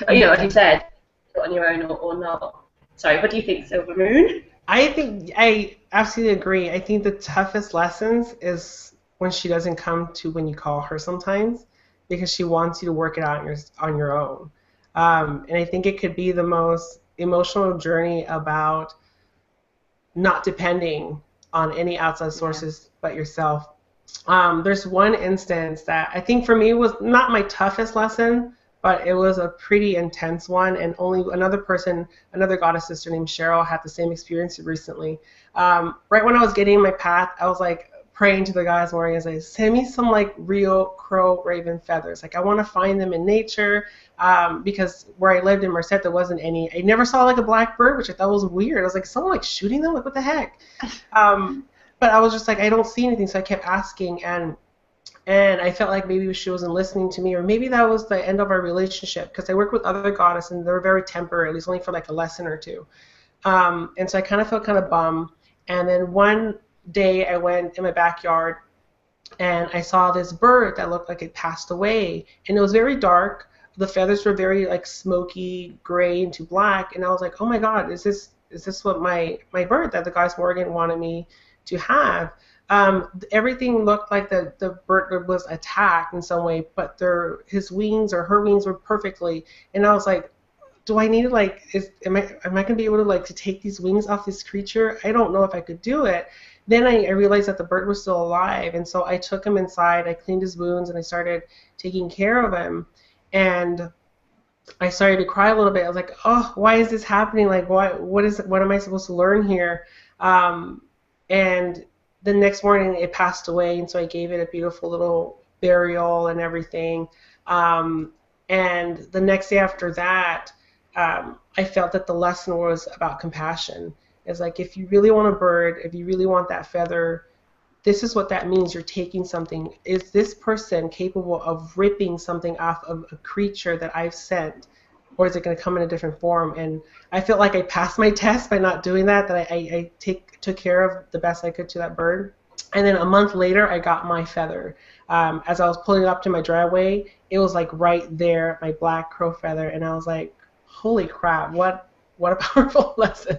As you said, do it on your own or not. Sorry, what do you think, Silver Moon? I absolutely agree. I think the toughest lessons is when she doesn't come to when you call her sometimes, because she wants you to work it out on your own. And I think it could be the most emotional journey about not depending on any outside sources but yourself. There's one instance that I think for me was not my toughest lesson, but it was a pretty intense one. And only another goddess sister named Cheryl, had the same experience recently. Right when I was getting my path, I was like praying to the Goddess Morrigan, I was like, send me some like real crow raven feathers. Like I want to find them in nature, because where I lived in Merced, there wasn't any. I never saw like a black bird, which I thought was weird. I was like, someone like shooting them? Like what the heck? But I was just like, I don't see anything, so I kept asking, and I felt like maybe she wasn't listening to me, or maybe that was the end of our relationship, because I worked with other goddesses, and they were very temporary, at least only for like a lesson or two. And so I kind of felt kind of bummed. And then one day I went in my backyard, and I saw this bird that looked like it passed away, and it was very dark. The feathers were very like smoky gray into black, and I was like, oh my God, is this what my bird that the Goddess Morrigan wanted me to have? Everything looked like the bird was attacked in some way, but his wings or her wings were perfectly. And I was like, do I need to like, am I gonna be able to like to take these wings off this creature? I don't know if I could do it. Then I realized that the bird was still alive, and so I took him inside. I cleaned his wounds, and I started taking care of him. And I started to cry a little bit. I was like, oh, why is this happening? Like, what am I supposed to learn here? And the next morning it passed away, and so I gave it a beautiful little burial and everything. And the next day after that, I felt that the lesson was about compassion. It's like, if you really want a bird, if you really want that feather, this is what that means. You're taking something. Is this person capable of ripping something off of a creature that I've sent, or is it going to come in a different form? And I felt like I passed my test by not doing that, that I took care of the best I could to that bird. And then a month later, I got my feather. As I was pulling it up to my driveway, it was like right there, my black crow feather, and I was like, holy crap, what a powerful lesson.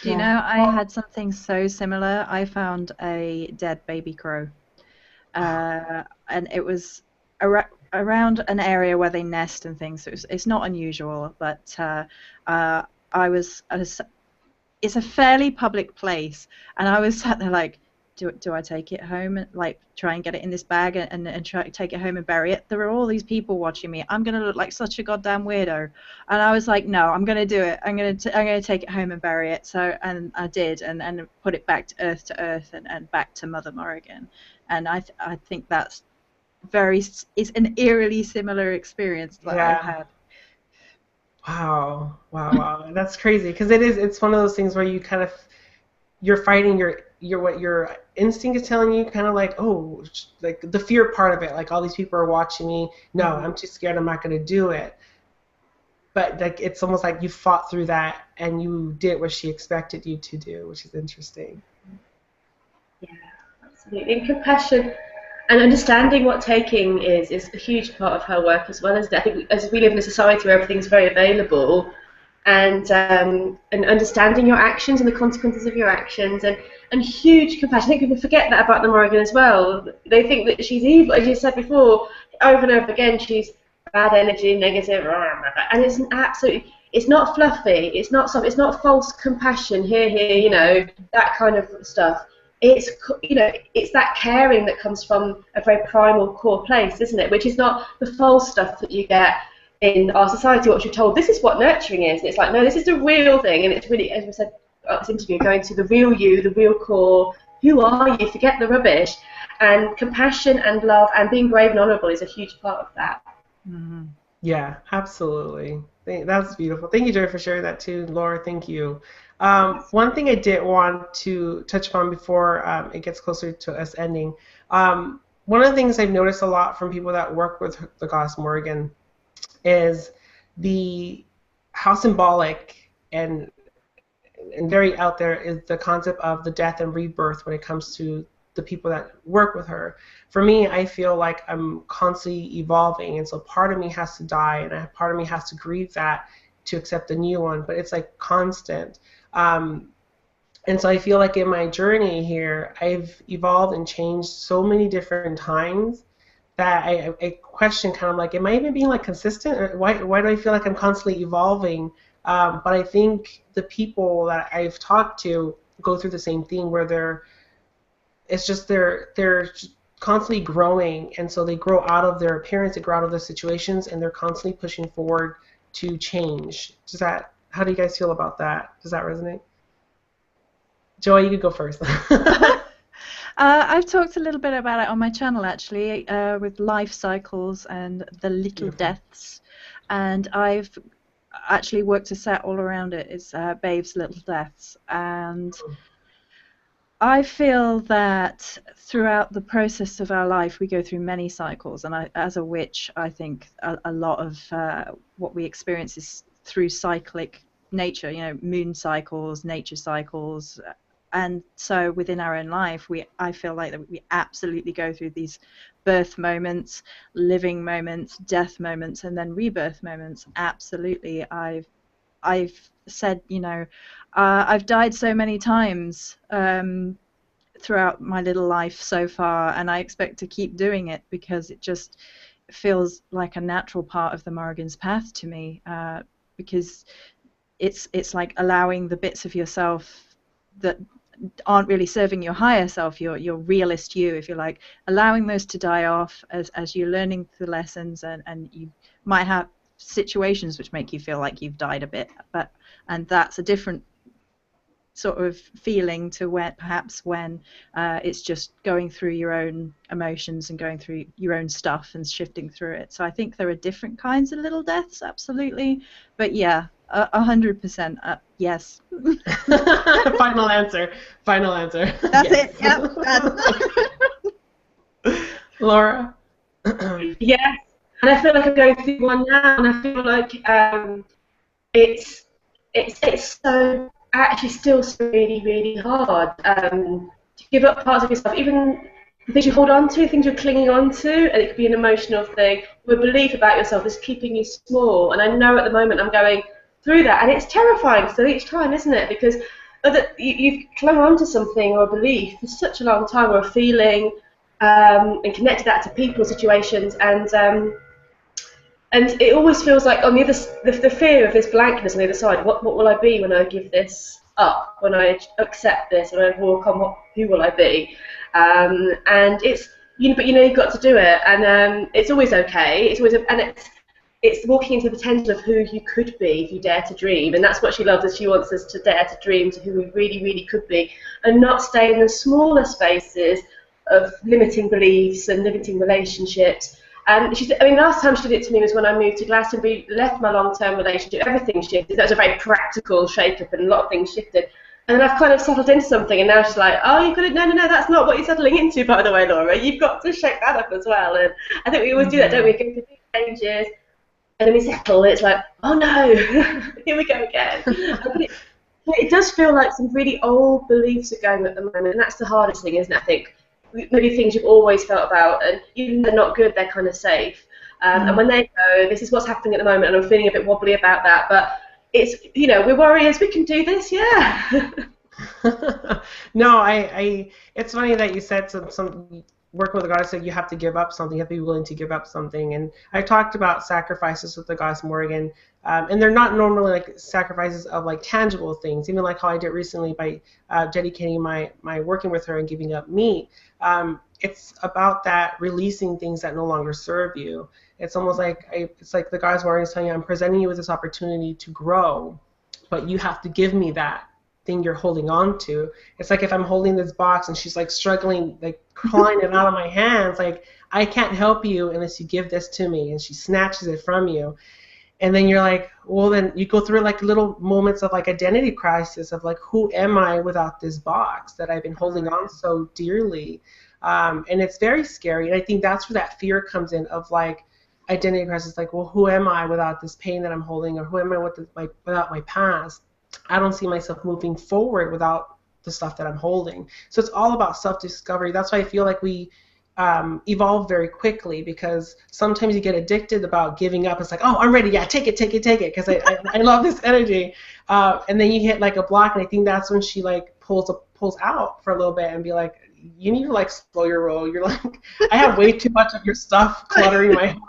Do you know, I had something so similar. I found a dead baby crow, and it was around an area where they nest and things. So it's not unusual, but it's a fairly public place, and I was sat there like, do I take it home and like try and get it in this bag and try to take it home and bury it? There are all these people watching me. I'm gonna look like such a goddamn weirdo. And I was like, no, I'm gonna do it. I'm gonna take it home and bury it. So and I did, and put it back to earth and back to Mother Morrigan. And I think that's it's an eerily similar experience that I've had. Wow. That's crazy, because it's one of those things where you kind of, you're fighting what your instinct is telling you, kind of like, oh, like the fear part of it, like all these people are watching me. No, I'm too scared, I'm not going to do it. But like it's almost like you fought through that and you did what she expected you to do, which is interesting. Yeah, absolutely. And compassion and understanding what taking is a huge part of her work, as well as I think as we live in a society where everything's very available, and understanding your actions and the consequences of your actions, and huge compassion. I think people forget that about the Morrigan as well. They think that she's evil, as you said before, over and over again, she's bad energy, negative, and it's it's not fluffy, it's not soft, it's not false compassion, here, that kind of stuff. It's, it's that caring that comes from a very primal core place, isn't it? Which is not the false stuff that you get in our society, what you're told, this is what nurturing is. And it's like, no, this is the real thing. And it's really, as we said at this interview, going to the real you, the real core. Who are you? Forget the rubbish. And compassion and love and being brave and honourable is a huge part of that. Mm-hmm. Yeah, absolutely. That's beautiful. Thank you, Joy, for sharing that too. Laura, thank you. One thing I did want to touch upon before it gets closer to us ending, one of the things I've noticed a lot from people that work with the Goddess Morrigan is how symbolic and very out there is the concept of the death and rebirth when it comes to the people that work with her. For me, I feel like I'm constantly evolving, and so part of me has to die, and part of me has to grieve that to accept a new one, but it's like constant. And so I feel like in my journey here, I've evolved and changed so many different times that I question kind of like, am I even being like consistent? Or why do I feel like I'm constantly evolving? But I think the people that I've talked to go through the same thing where they're constantly growing, and so they grow out of their appearance, they grow out of their situations, and they're constantly pushing forward to change. How do you guys feel about that? Does that resonate? Joey, you could go first. I've talked a little bit about it on my channel actually, with life cycles and the little Beautiful. deaths, and I've actually worked a set all around it. It's Babe's Little Deaths, and I feel that throughout the process of our life we go through many cycles, and as a witch I think a lot of what we experience is through cyclic nature, you know, moon cycles, nature cycles. And so within our own life, I feel like that we absolutely go through these birth moments, living moments, death moments, and then rebirth moments. Absolutely. I've said, you know, I've died so many times throughout my little life so far, and I expect to keep doing it because it just feels like a natural part of the Morrigan's path to me, because it's like allowing the bits of yourself that aren't really serving your higher self, your realist you, if you like, allowing those to die off as you're learning the lessons, and you might have situations which make you feel like you've died a bit, and that's a different sort of feeling to when it's just going through your own emotions and going through your own stuff and shifting through it. So I think there are different kinds of little deaths, absolutely, but yeah, 100%, yes. Final answer. That's yes. it. Yep. Laura. Yes, and I feel like I'm going through one now, and I feel like it's so actually still so really, really hard to give up parts of yourself, even the things you hold on to, things you're clinging on to, and it could be an emotional thing, or a belief about yourself that's keeping you small. And I know at the moment I'm going through that, and it's terrifying still each time, isn't it? Because you've clung on to something or a belief for such a long time, or a feeling, and connected that to people, situations, and it always feels like on the fear of this blankness on the other side. What will I be when I give this up? When I accept this, when I walk on, who will I be? And it's but you've got to do it, and it's always okay. It's walking into the potential of who you could be if you dare to dream, and that's what she loves. Is she wants us to dare to dream to who we really, really could be, and not stay in the smaller spaces of limiting beliefs and limiting relationships. And last time she did it to me was when I moved to Glastonbury, left my long-term relationship, everything shifted. That was a very practical shake-up, and a lot of things shifted. And then I've kind of settled into something, and now she's like, oh, you've got to, no, that's not what you're settling into, by the way, Laura. You've got to shake that up as well. And I think we always do that, don't we? Go through big changes, and then we settle, and it's like, oh no, here we go again. It does feel like some really old beliefs are going at the moment, and that's the hardest thing, isn't it, I think? Maybe things you've always felt about, and even though they're not good, they're kind of safe. And when they go, this is what's happening at the moment, and I'm feeling a bit wobbly about that, but it's, we're warriors, we can do this, yeah. No, it's funny that you said some working with the goddess, said you have to give up something, you have to be willing to give up something. And I talked about sacrifices with the Goddess Morrigan, and they're not normally like sacrifices of like tangible things, even like how I did recently by dedicating my working with her and giving up meat. It's about that releasing things that no longer serve you. It's almost like it's like the Goddess Morrigan is telling you, I'm presenting you with this opportunity to grow, but you have to give me that thing you're holding on to. It's like if I'm holding this box and she's like struggling, like clawing it out of my hands, like I can't help you unless you give this to me, and she snatches it from you. And then you're like, well, then you go through like little moments of like identity crisis of like, who am I without this box that I've been holding on so dearly? And it's very scary. And I think that's where that fear comes in of like identity crisis, like, well, who am I without this pain that I'm holding, or who am I without my past? I don't see myself moving forward without the stuff that I'm holding. So it's all about self-discovery. That's why I feel like we evolve very quickly, because sometimes you get addicted about giving up. It's like, oh, I'm ready. Yeah, take it, because I love this energy. And then you hit like a block, and I think that's when she like pulls out for a little bit and be like, you need to like slow your roll. You're like, I have way too much of your stuff cluttering my house.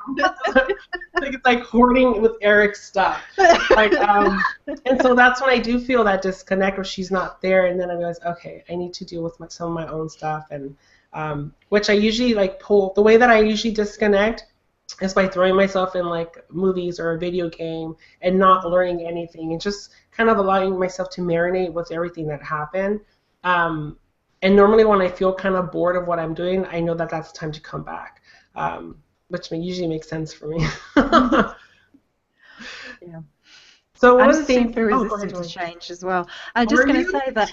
Like it's like hoarding with Eric's stuff. Like, and so that's when I do feel that disconnect where she's not there, and then I realize, okay, I need to deal with some of my own stuff, and which I usually like pull. The way that I usually disconnect is by throwing myself in like movies or a video game and not learning anything, and just kind of allowing myself to marinate with everything that happened. And normally when I feel kind of bored of what I'm doing, I know that that's time to come back, which usually makes sense for me. Yeah. So one I'm of the things, super go resistant ahead, to Joy. change as well. I'm just Are going you? to say that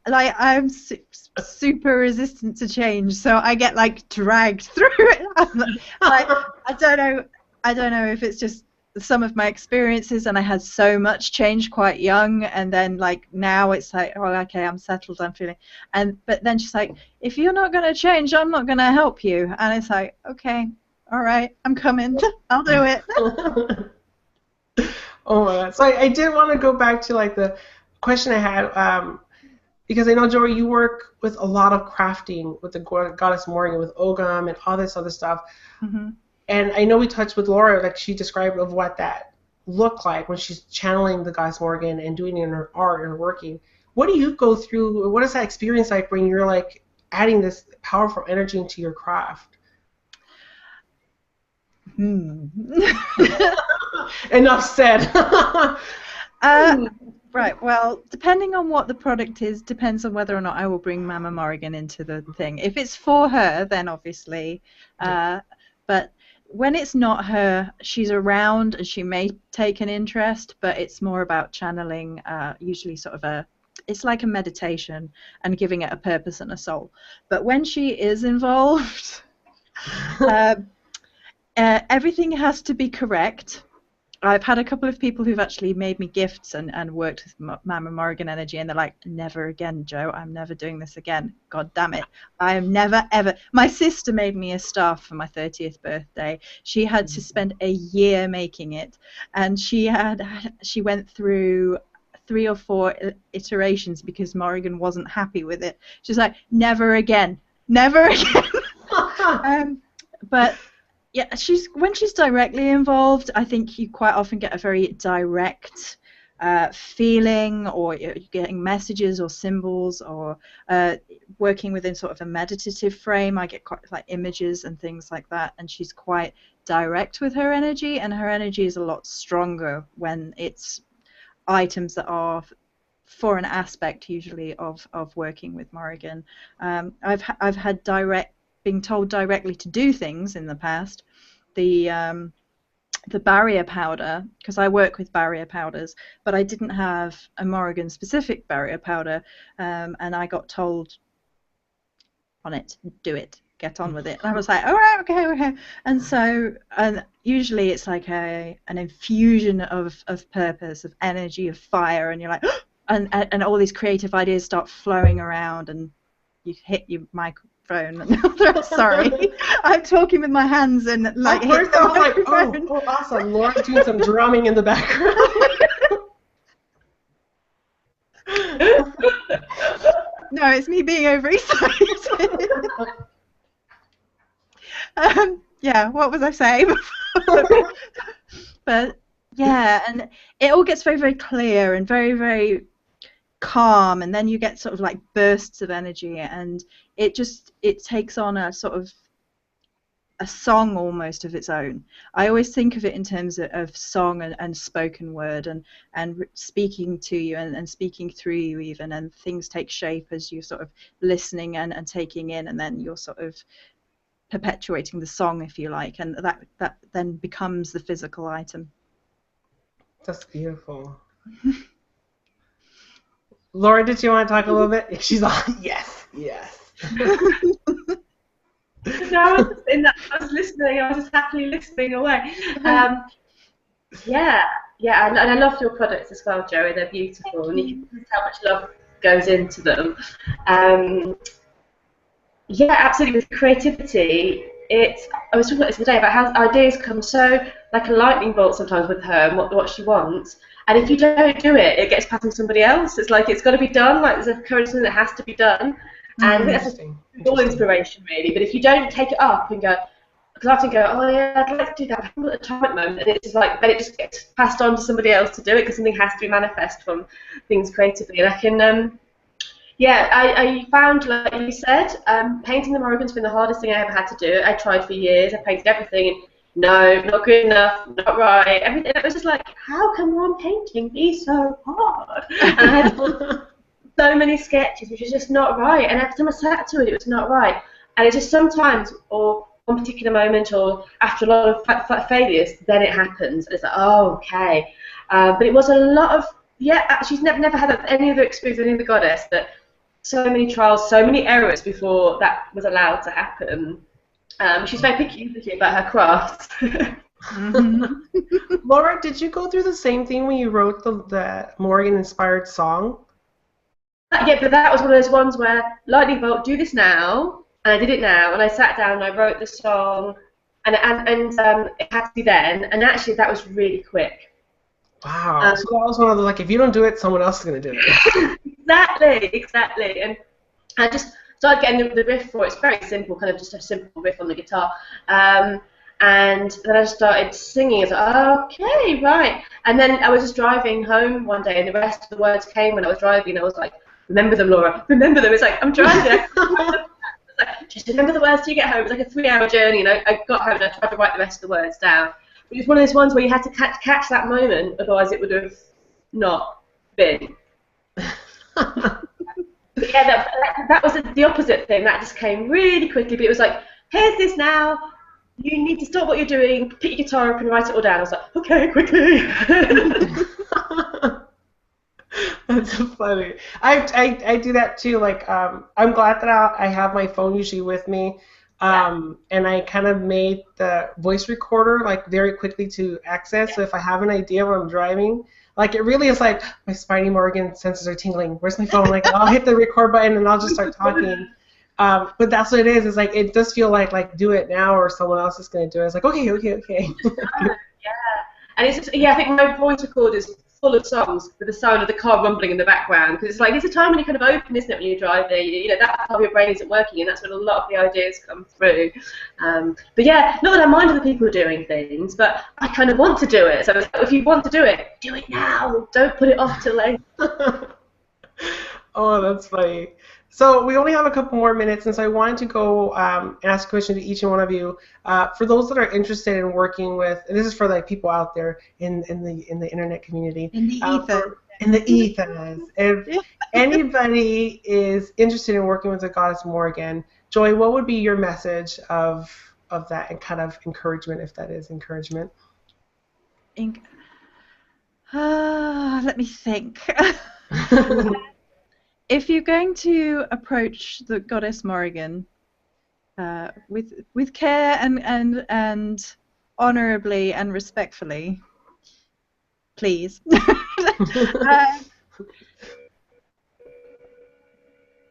I'm super resistant to change, so I get like dragged through it. Like I don't know if it's just some of my experiences, and I had so much change quite young, and then like now it's like, oh, okay, I'm settled, I'm feeling, but then she's like, if you're not going to change, I'm not going to help you, and it's like, okay, all right, I'm coming, I'll do it. Oh my God. So I did want to go back to like the question I had, because I know, Jory, you work with a lot of crafting with the Goddess Morrigan, with Ogam and all this other stuff. Mm-hmm. And I know we touched with Laura, like she described of what that looked like when she's channeling the Goddess Morrigan and doing it in her art and working. What do you go through? What is that experience like when you're like adding this powerful energy into your craft? Enough said. Right, well, depending on what the product is, depends on whether or not I will bring Mama Morrigan into the thing. If it's for her, then obviously, but when it's not her, she's around and she may take an interest, but it's more about channeling, usually sort of it's like a meditation and giving it a purpose and a soul. But when she is involved, everything has to be correct. I've had a couple of people who've actually made me gifts and worked with Mama Morrigan energy, and they're like, never again, Joe, I'm never doing this again. God damn it. I am never, ever. My sister made me a staff for my 30th birthday. She had to spend a year making it, and she went through 3 or 4 iterations because Morrigan wasn't happy with it. She's like, never again. Never again. But yeah, when she's directly involved, I think you quite often get a very direct feeling, or you're getting messages or symbols, or working within sort of a meditative frame. I get quite like images and things like that, and she's quite direct with her energy, and her energy is a lot stronger when it's items that are for an aspect usually of working with Morrigan. I've had being told directly to do things in the past. The barrier powder, because I work with barrier powders, but I didn't have a Morrigan specific barrier powder, and I got told on it, do it, get on with it. And I was like, all right, okay. And so, and usually it's like an infusion of purpose, of energy, of fire, and you're like, and all these creative ideas start flowing around, and you hit your microphone. Sorry, I'm talking with my hands and like. At first I was like, oh, awesome! Laura's doing some drumming in the background. No, it's me being overexcited. Yeah, what was I saying? But yeah, and it all gets very, very clear and very, very calm, and then you get sort of like bursts of energy, and it takes on a sort of a song almost of its own. I always think of it in terms of song and spoken word, and speaking to you and speaking through you even, and things take shape as you're sort of listening and taking in, and then you're sort of perpetuating the song, if you like, and that then becomes the physical item. That's beautiful. Laura, did you want to talk a little bit? She's like, yes. No, I was listening. I was just happily listening away. Yeah, and I love your products as well, Joey. They're beautiful, and you can see how much love goes into them. Yeah, absolutely. With creativity, I was talking about this the other day about how ideas come so like a lightning bolt sometimes with her and what she wants. And if you don't do it, it gets passed on to somebody else. It's like it's got to be done. Like there's a current thing that has to be done. And I think that's Interesting. all Interesting. inspiration really. But if you don't take it up and go, because I often go, oh yeah, I'd like to do that, but I haven't got the time at the moment, and it's just like then it just gets passed on to somebody else to do it because something has to be manifest from things creatively. And I can yeah, I found, like you said, painting the Morrigan's been the hardest thing I ever had to do. I tried for years. I painted everything, and no, not good enough, not right. Everything. It was just like, how can one painting be so hard? And I had so many sketches, which is just not right. And every time I sat to it, it was not right. And it's just sometimes, or one particular moment, or after a lot of failures, then it happens. And it's like, oh, okay. But it was a lot of, yeah, she's never had any other experience with any other goddess that so many trials, so many errors before that was allowed to happen. She's very picky about her craft. Laura, did you go through the same thing when you wrote the Morrigan-inspired song? Yeah, but that was one of those ones where lightning bolt, do this now, and I did it now, and I sat down and I wrote the song, and it had to be then, and actually that was really quick. Wow. So that was one of the, like, if you don't do it, someone else is going to do it. Exactly. And I just started getting the riff for it. It's very simple, kind of just a simple riff on the guitar. And then I just started singing. I was like, okay, right. And then I was just driving home one day, and the rest of the words came when I was driving. I was like, remember them, Laura. Remember them. It's like, I'm driving. Like, just remember the words till you get home. It was like a 3-hour journey, and I got home and I tried to write the rest of the words down. But it was one of those ones where you had to catch that moment, otherwise it would have not been. But yeah, that was the opposite thing. That just came really quickly. But it was like, here's this now. You need to stop what you're doing, pick your guitar up and write it all down. I was like, okay, quickly. That's so funny. I do that too. Like, I'm glad that I have my phone usually with me. And I kind of made the voice recorder like very quickly to access. So if I have an idea when I'm driving, like it really is like my Spidey Morgan senses are tingling. Where's my phone? Like I'll hit the record button and I'll just start talking. But that's what it is. It's like it does feel like do it now or someone else is going to do it. It's like okay. Yeah, and it's just, I think my voice recorder is full of songs with the sound of the car rumbling in the background because it's like it's a time when you're kind of open, isn't it, when you're driving? You know that part of your brain isn't working, and that's when a lot of the ideas come through. But yeah, not that I mind other people doing things, but I kind of want to do it. So it's like, if you want to do it now. Don't put it off till later. Oh, that's funny. So we only have a couple more minutes, and so I wanted to go ask a question to each and one of you. For those that are interested in working with, and this is for like people out there in the internet community, In the ether. in the ethers. If anybody is interested in working with the Goddess Morrigan, Joy, what would be your message of that and kind of encouragement, if that is encouragement? Let me think. If you're going to approach the Goddess Morrigan with care and honorably and respectfully, please.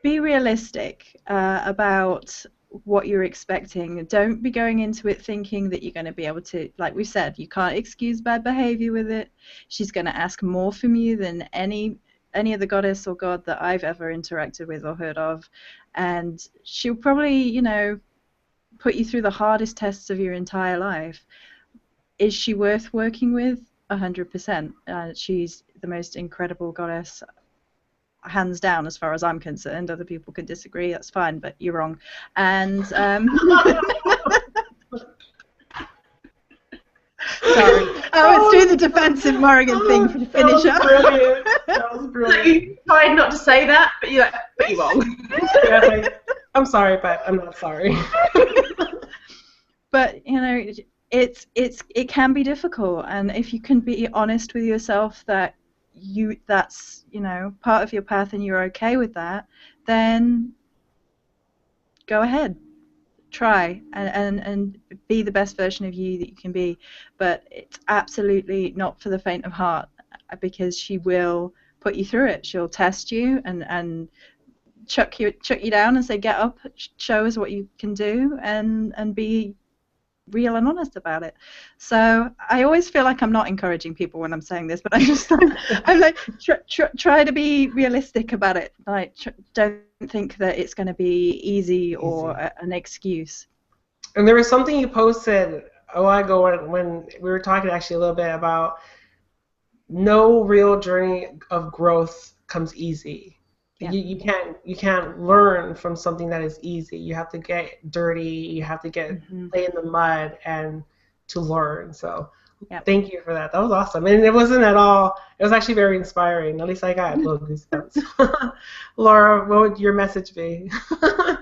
Be realistic about what you're expecting. Don't be going into it thinking that you're going to be able to, like we said, you can't excuse bad behavior with it. She's going to ask more from you than any other goddess or god that I've ever interacted with or heard of, and she'll probably, you know, put you through the hardest tests of your entire life. Is she worth working with? 100%. She's the most incredible goddess, hands down, as far as I'm concerned. Other people can disagree, that's fine, but you're wrong. And sorry. Let's do the defensive Morrigan thing for the finish up. Brilliant. That was brilliant. You tried not to say that, but you're wrong. Yeah, like, I'm sorry, but I'm not sorry. But you know, it can be difficult, and if you can be honest with yourself that that's, you know, part of your path and you're okay with that, then go ahead, try and be the best version of you that you can be. But it's absolutely not for the faint of heart, because she will put you through it. She'll test you and chuck you down and say, get up, show us what you can do, and be real and honest about it. So I always feel like I'm not encouraging people when I'm saying this, but I'm like, try to be realistic about it. Like, don't think that it's going to be easy or an excuse. And there was something you posted a while ago when we were talking actually a little bit about no real journey of growth comes easy. Yeah. You can't learn from something that is easy. You have to get dirty. You have to get play in the mud and to learn. So thank you for that. That was awesome. And it wasn't at all. It was actually very inspiring. At least I got little goosebumps. Laura, what would your message be? I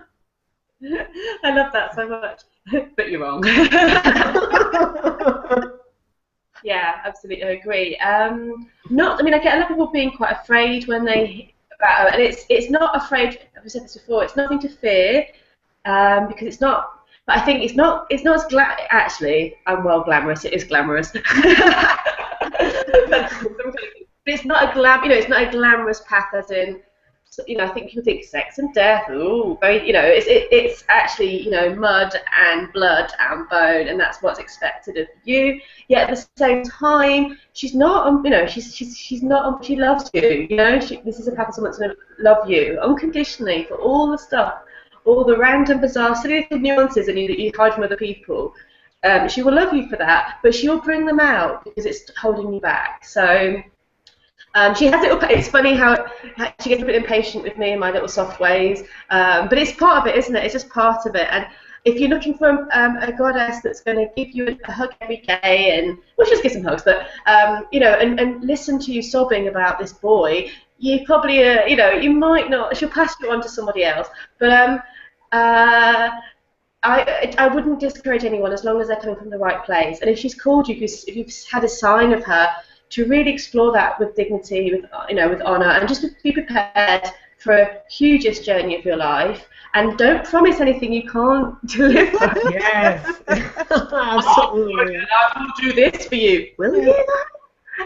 love that so much. But you're wrong. Yeah, absolutely, I agree. I get a lot of people being quite afraid when they and it's not afraid. I've said this before. It's nothing to fear, because it's not. But I think it's not as actually, I'm well glamorous. It is glamorous. But it's not a it's not a glamorous path as in. I think people think sex and death. Ooh, very. It's actually mud and blood and bone, and that's what's expected of you. Yet at the same time, she's not. She's not. She loves you. This is a path of someone that's going to love you unconditionally for all the stuff, all the random, bizarre, silly little nuances in you that you hide from other people. She will love you for that, but she will bring them out because it's holding you back. So. She has it's funny how she gets a bit impatient with me and my little soft ways, but it's part of it, isn't it? It's just part of it. And if you're looking for a goddess that's going to give you a hug every day, and well, just give some hugs, but and listen to you sobbing about this boy, you probably you might not. She'll pass you on to somebody else, but I wouldn't discourage anyone as long as they're coming from the right place. And if she's called you, if you've had a sign of her, to really explore that with dignity, with honour, and just be prepared for a hugest journey of your life. And don't promise anything you can't deliver. Yes, absolutely. I will do this for you. Will you?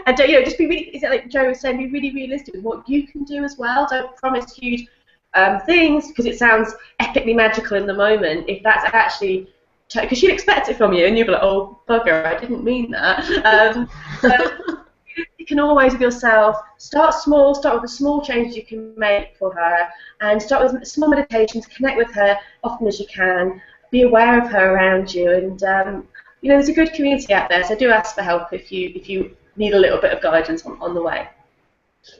And just be really. Is it like Joe was saying? Be really realistic with what you can do as well. Don't promise huge things because it sounds epically magical in the moment. If that's actually because she'd expect it from you, and you'd be like, "Oh bugger, I didn't mean that." You can always with yourself start small, start with the small changes you can make for her, and start with small meditations, connect with her often as you can, be aware of her around you, and there's a good community out there, so do ask for help if you need a little bit of guidance on the way.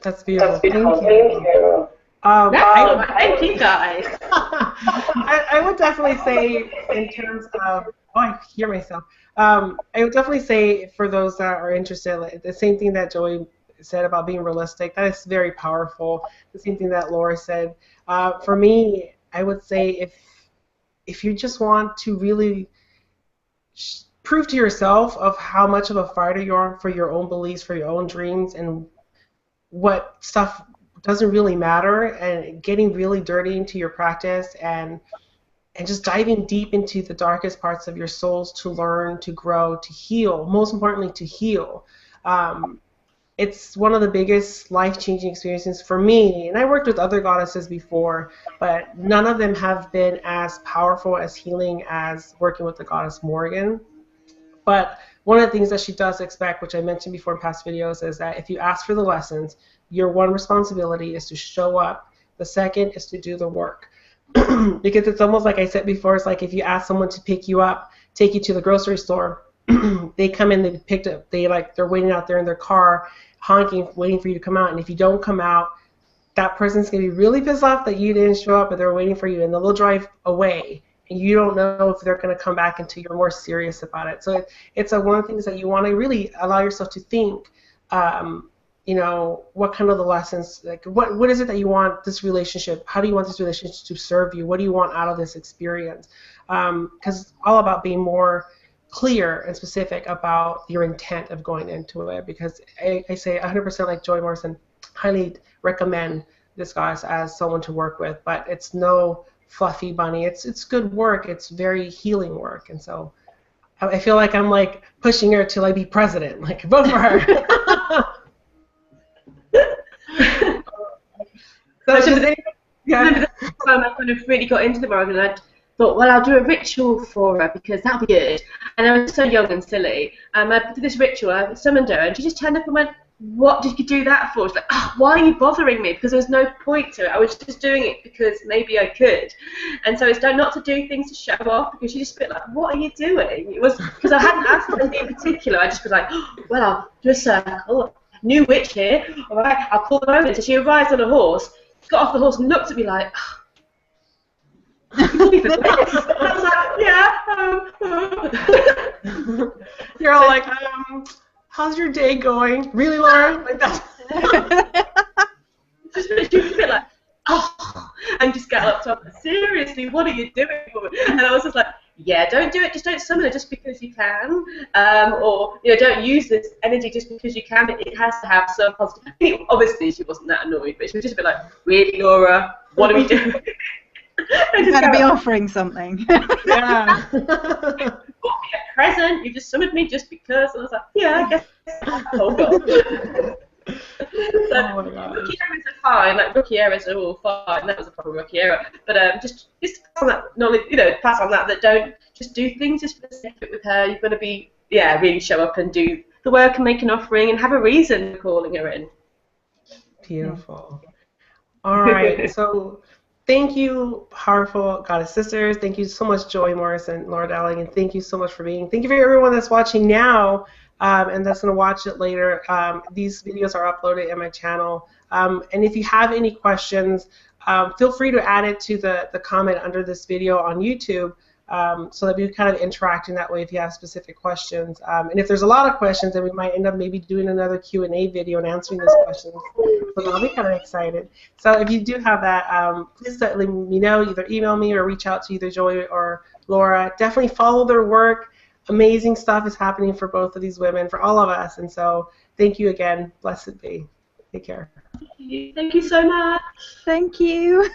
That's beautiful. Thank you. Thank you guys. I would definitely say in terms of I hear myself. I would definitely say for those that are interested, the same thing that Joey said about being realistic, that is very powerful. The same thing that Laura said. For me, I would say if you just want to really prove to yourself of how much of a fighter you are for your own beliefs, for your own dreams, and what stuff doesn't really matter, and getting really dirty into your practice and just diving deep into the darkest parts of your souls to learn, to grow, to heal, most importantly to heal. It's one of the biggest life-changing experiences for me, and I worked with other goddesses before, but none of them have been as powerful, as healing as working with the Goddess Morrigan. But one of the things that she does expect, which I mentioned before in past videos, is that if you ask for the lessons, your one responsibility is to show up. The second is to do the work. Because it's almost like I said before, it's like if you ask someone to pick you up, take you to the grocery store, they come in, they picked up, they're waiting out there in their car, honking, waiting for you to come out, and if you don't come out, that person's going to be really pissed off that you didn't show up, but they're waiting for you, and they'll drive away, and you don't know if they're going to come back until you're more serious about it. So it's one of the things that you want to really allow yourself to think, what kind of the lessons, like what is it that you want this relationship, how do you want this relationship to serve you, what do you want out of this experience? Because it's all about being more clear and specific about your intent of going into it, because I say 100% like Joey Morris, highly recommend this goddess as someone to work with, but it's no fluffy bunny, it's good work, it's very healing work, and so I feel like I'm like pushing her to like be president, like vote for her. So time I kind of really got into the Morrigan, and I thought, well, I'll do a ritual for her because that'll be good. And I was so young and silly. I did this ritual, I summoned her, and she just turned up and went, what did you do that for? She's like, oh, why are you bothering me? Because there was no point to it. I was just doing it because maybe I could. And so it's not to do things to show off, because she just a bit like, what are you doing? It was because I hadn't asked for anything in particular. I just was like, oh, well, I'll do a circle. New witch here. All right, I'll call her over. So she arrives on a horse, got off the horse and looked at me like, oh, even this. I was like, yeah. You're all like, how's your day going? Really, Laura? Like that. Just a bit like, oh, and just get up top. Seriously, what are you doing? And I was just like, yeah, don't do it. Just don't summon it just because you can, or don't use this energy just because you can. It has to have some positive. Obviously, she wasn't that annoyed, but she was just a bit like, really, Laura? What are we doing? You better be offering something. Yeah. Bought me a present. You just summoned me just because. And I was like, yeah, I guess. Oh god. So, rookie errors are fine. Like rookie errors are all fine. That was a proper rookie error. But just pass on that knowledge. Pass on that. That don't just do things just for the sake of it with her. You've got to be really show up and do the work and make an offering and have a reason for calling her in. Beautiful. All right. So. Thank you, powerful Goddess Sisters. Thank you so much, Joey Morris and Laura Daligan. Thank you so much for being. Thank you for everyone that's watching now and that's going to watch it later. These videos are uploaded in my channel. And if you have any questions, feel free to add it to the comment under this video on YouTube so that we can kind of interact in that way if you have specific questions. And if there's a lot of questions, then we might end up maybe doing another Q&A video and answering those questions. So I'll be kind of excited. So if you do have that, please let me know. Either email me or reach out to either Joey or Laura. Definitely follow their work. Amazing stuff is happening for both of these women, for all of us. And so thank you again. Blessed be. Take care. Thank you so much. Thank you.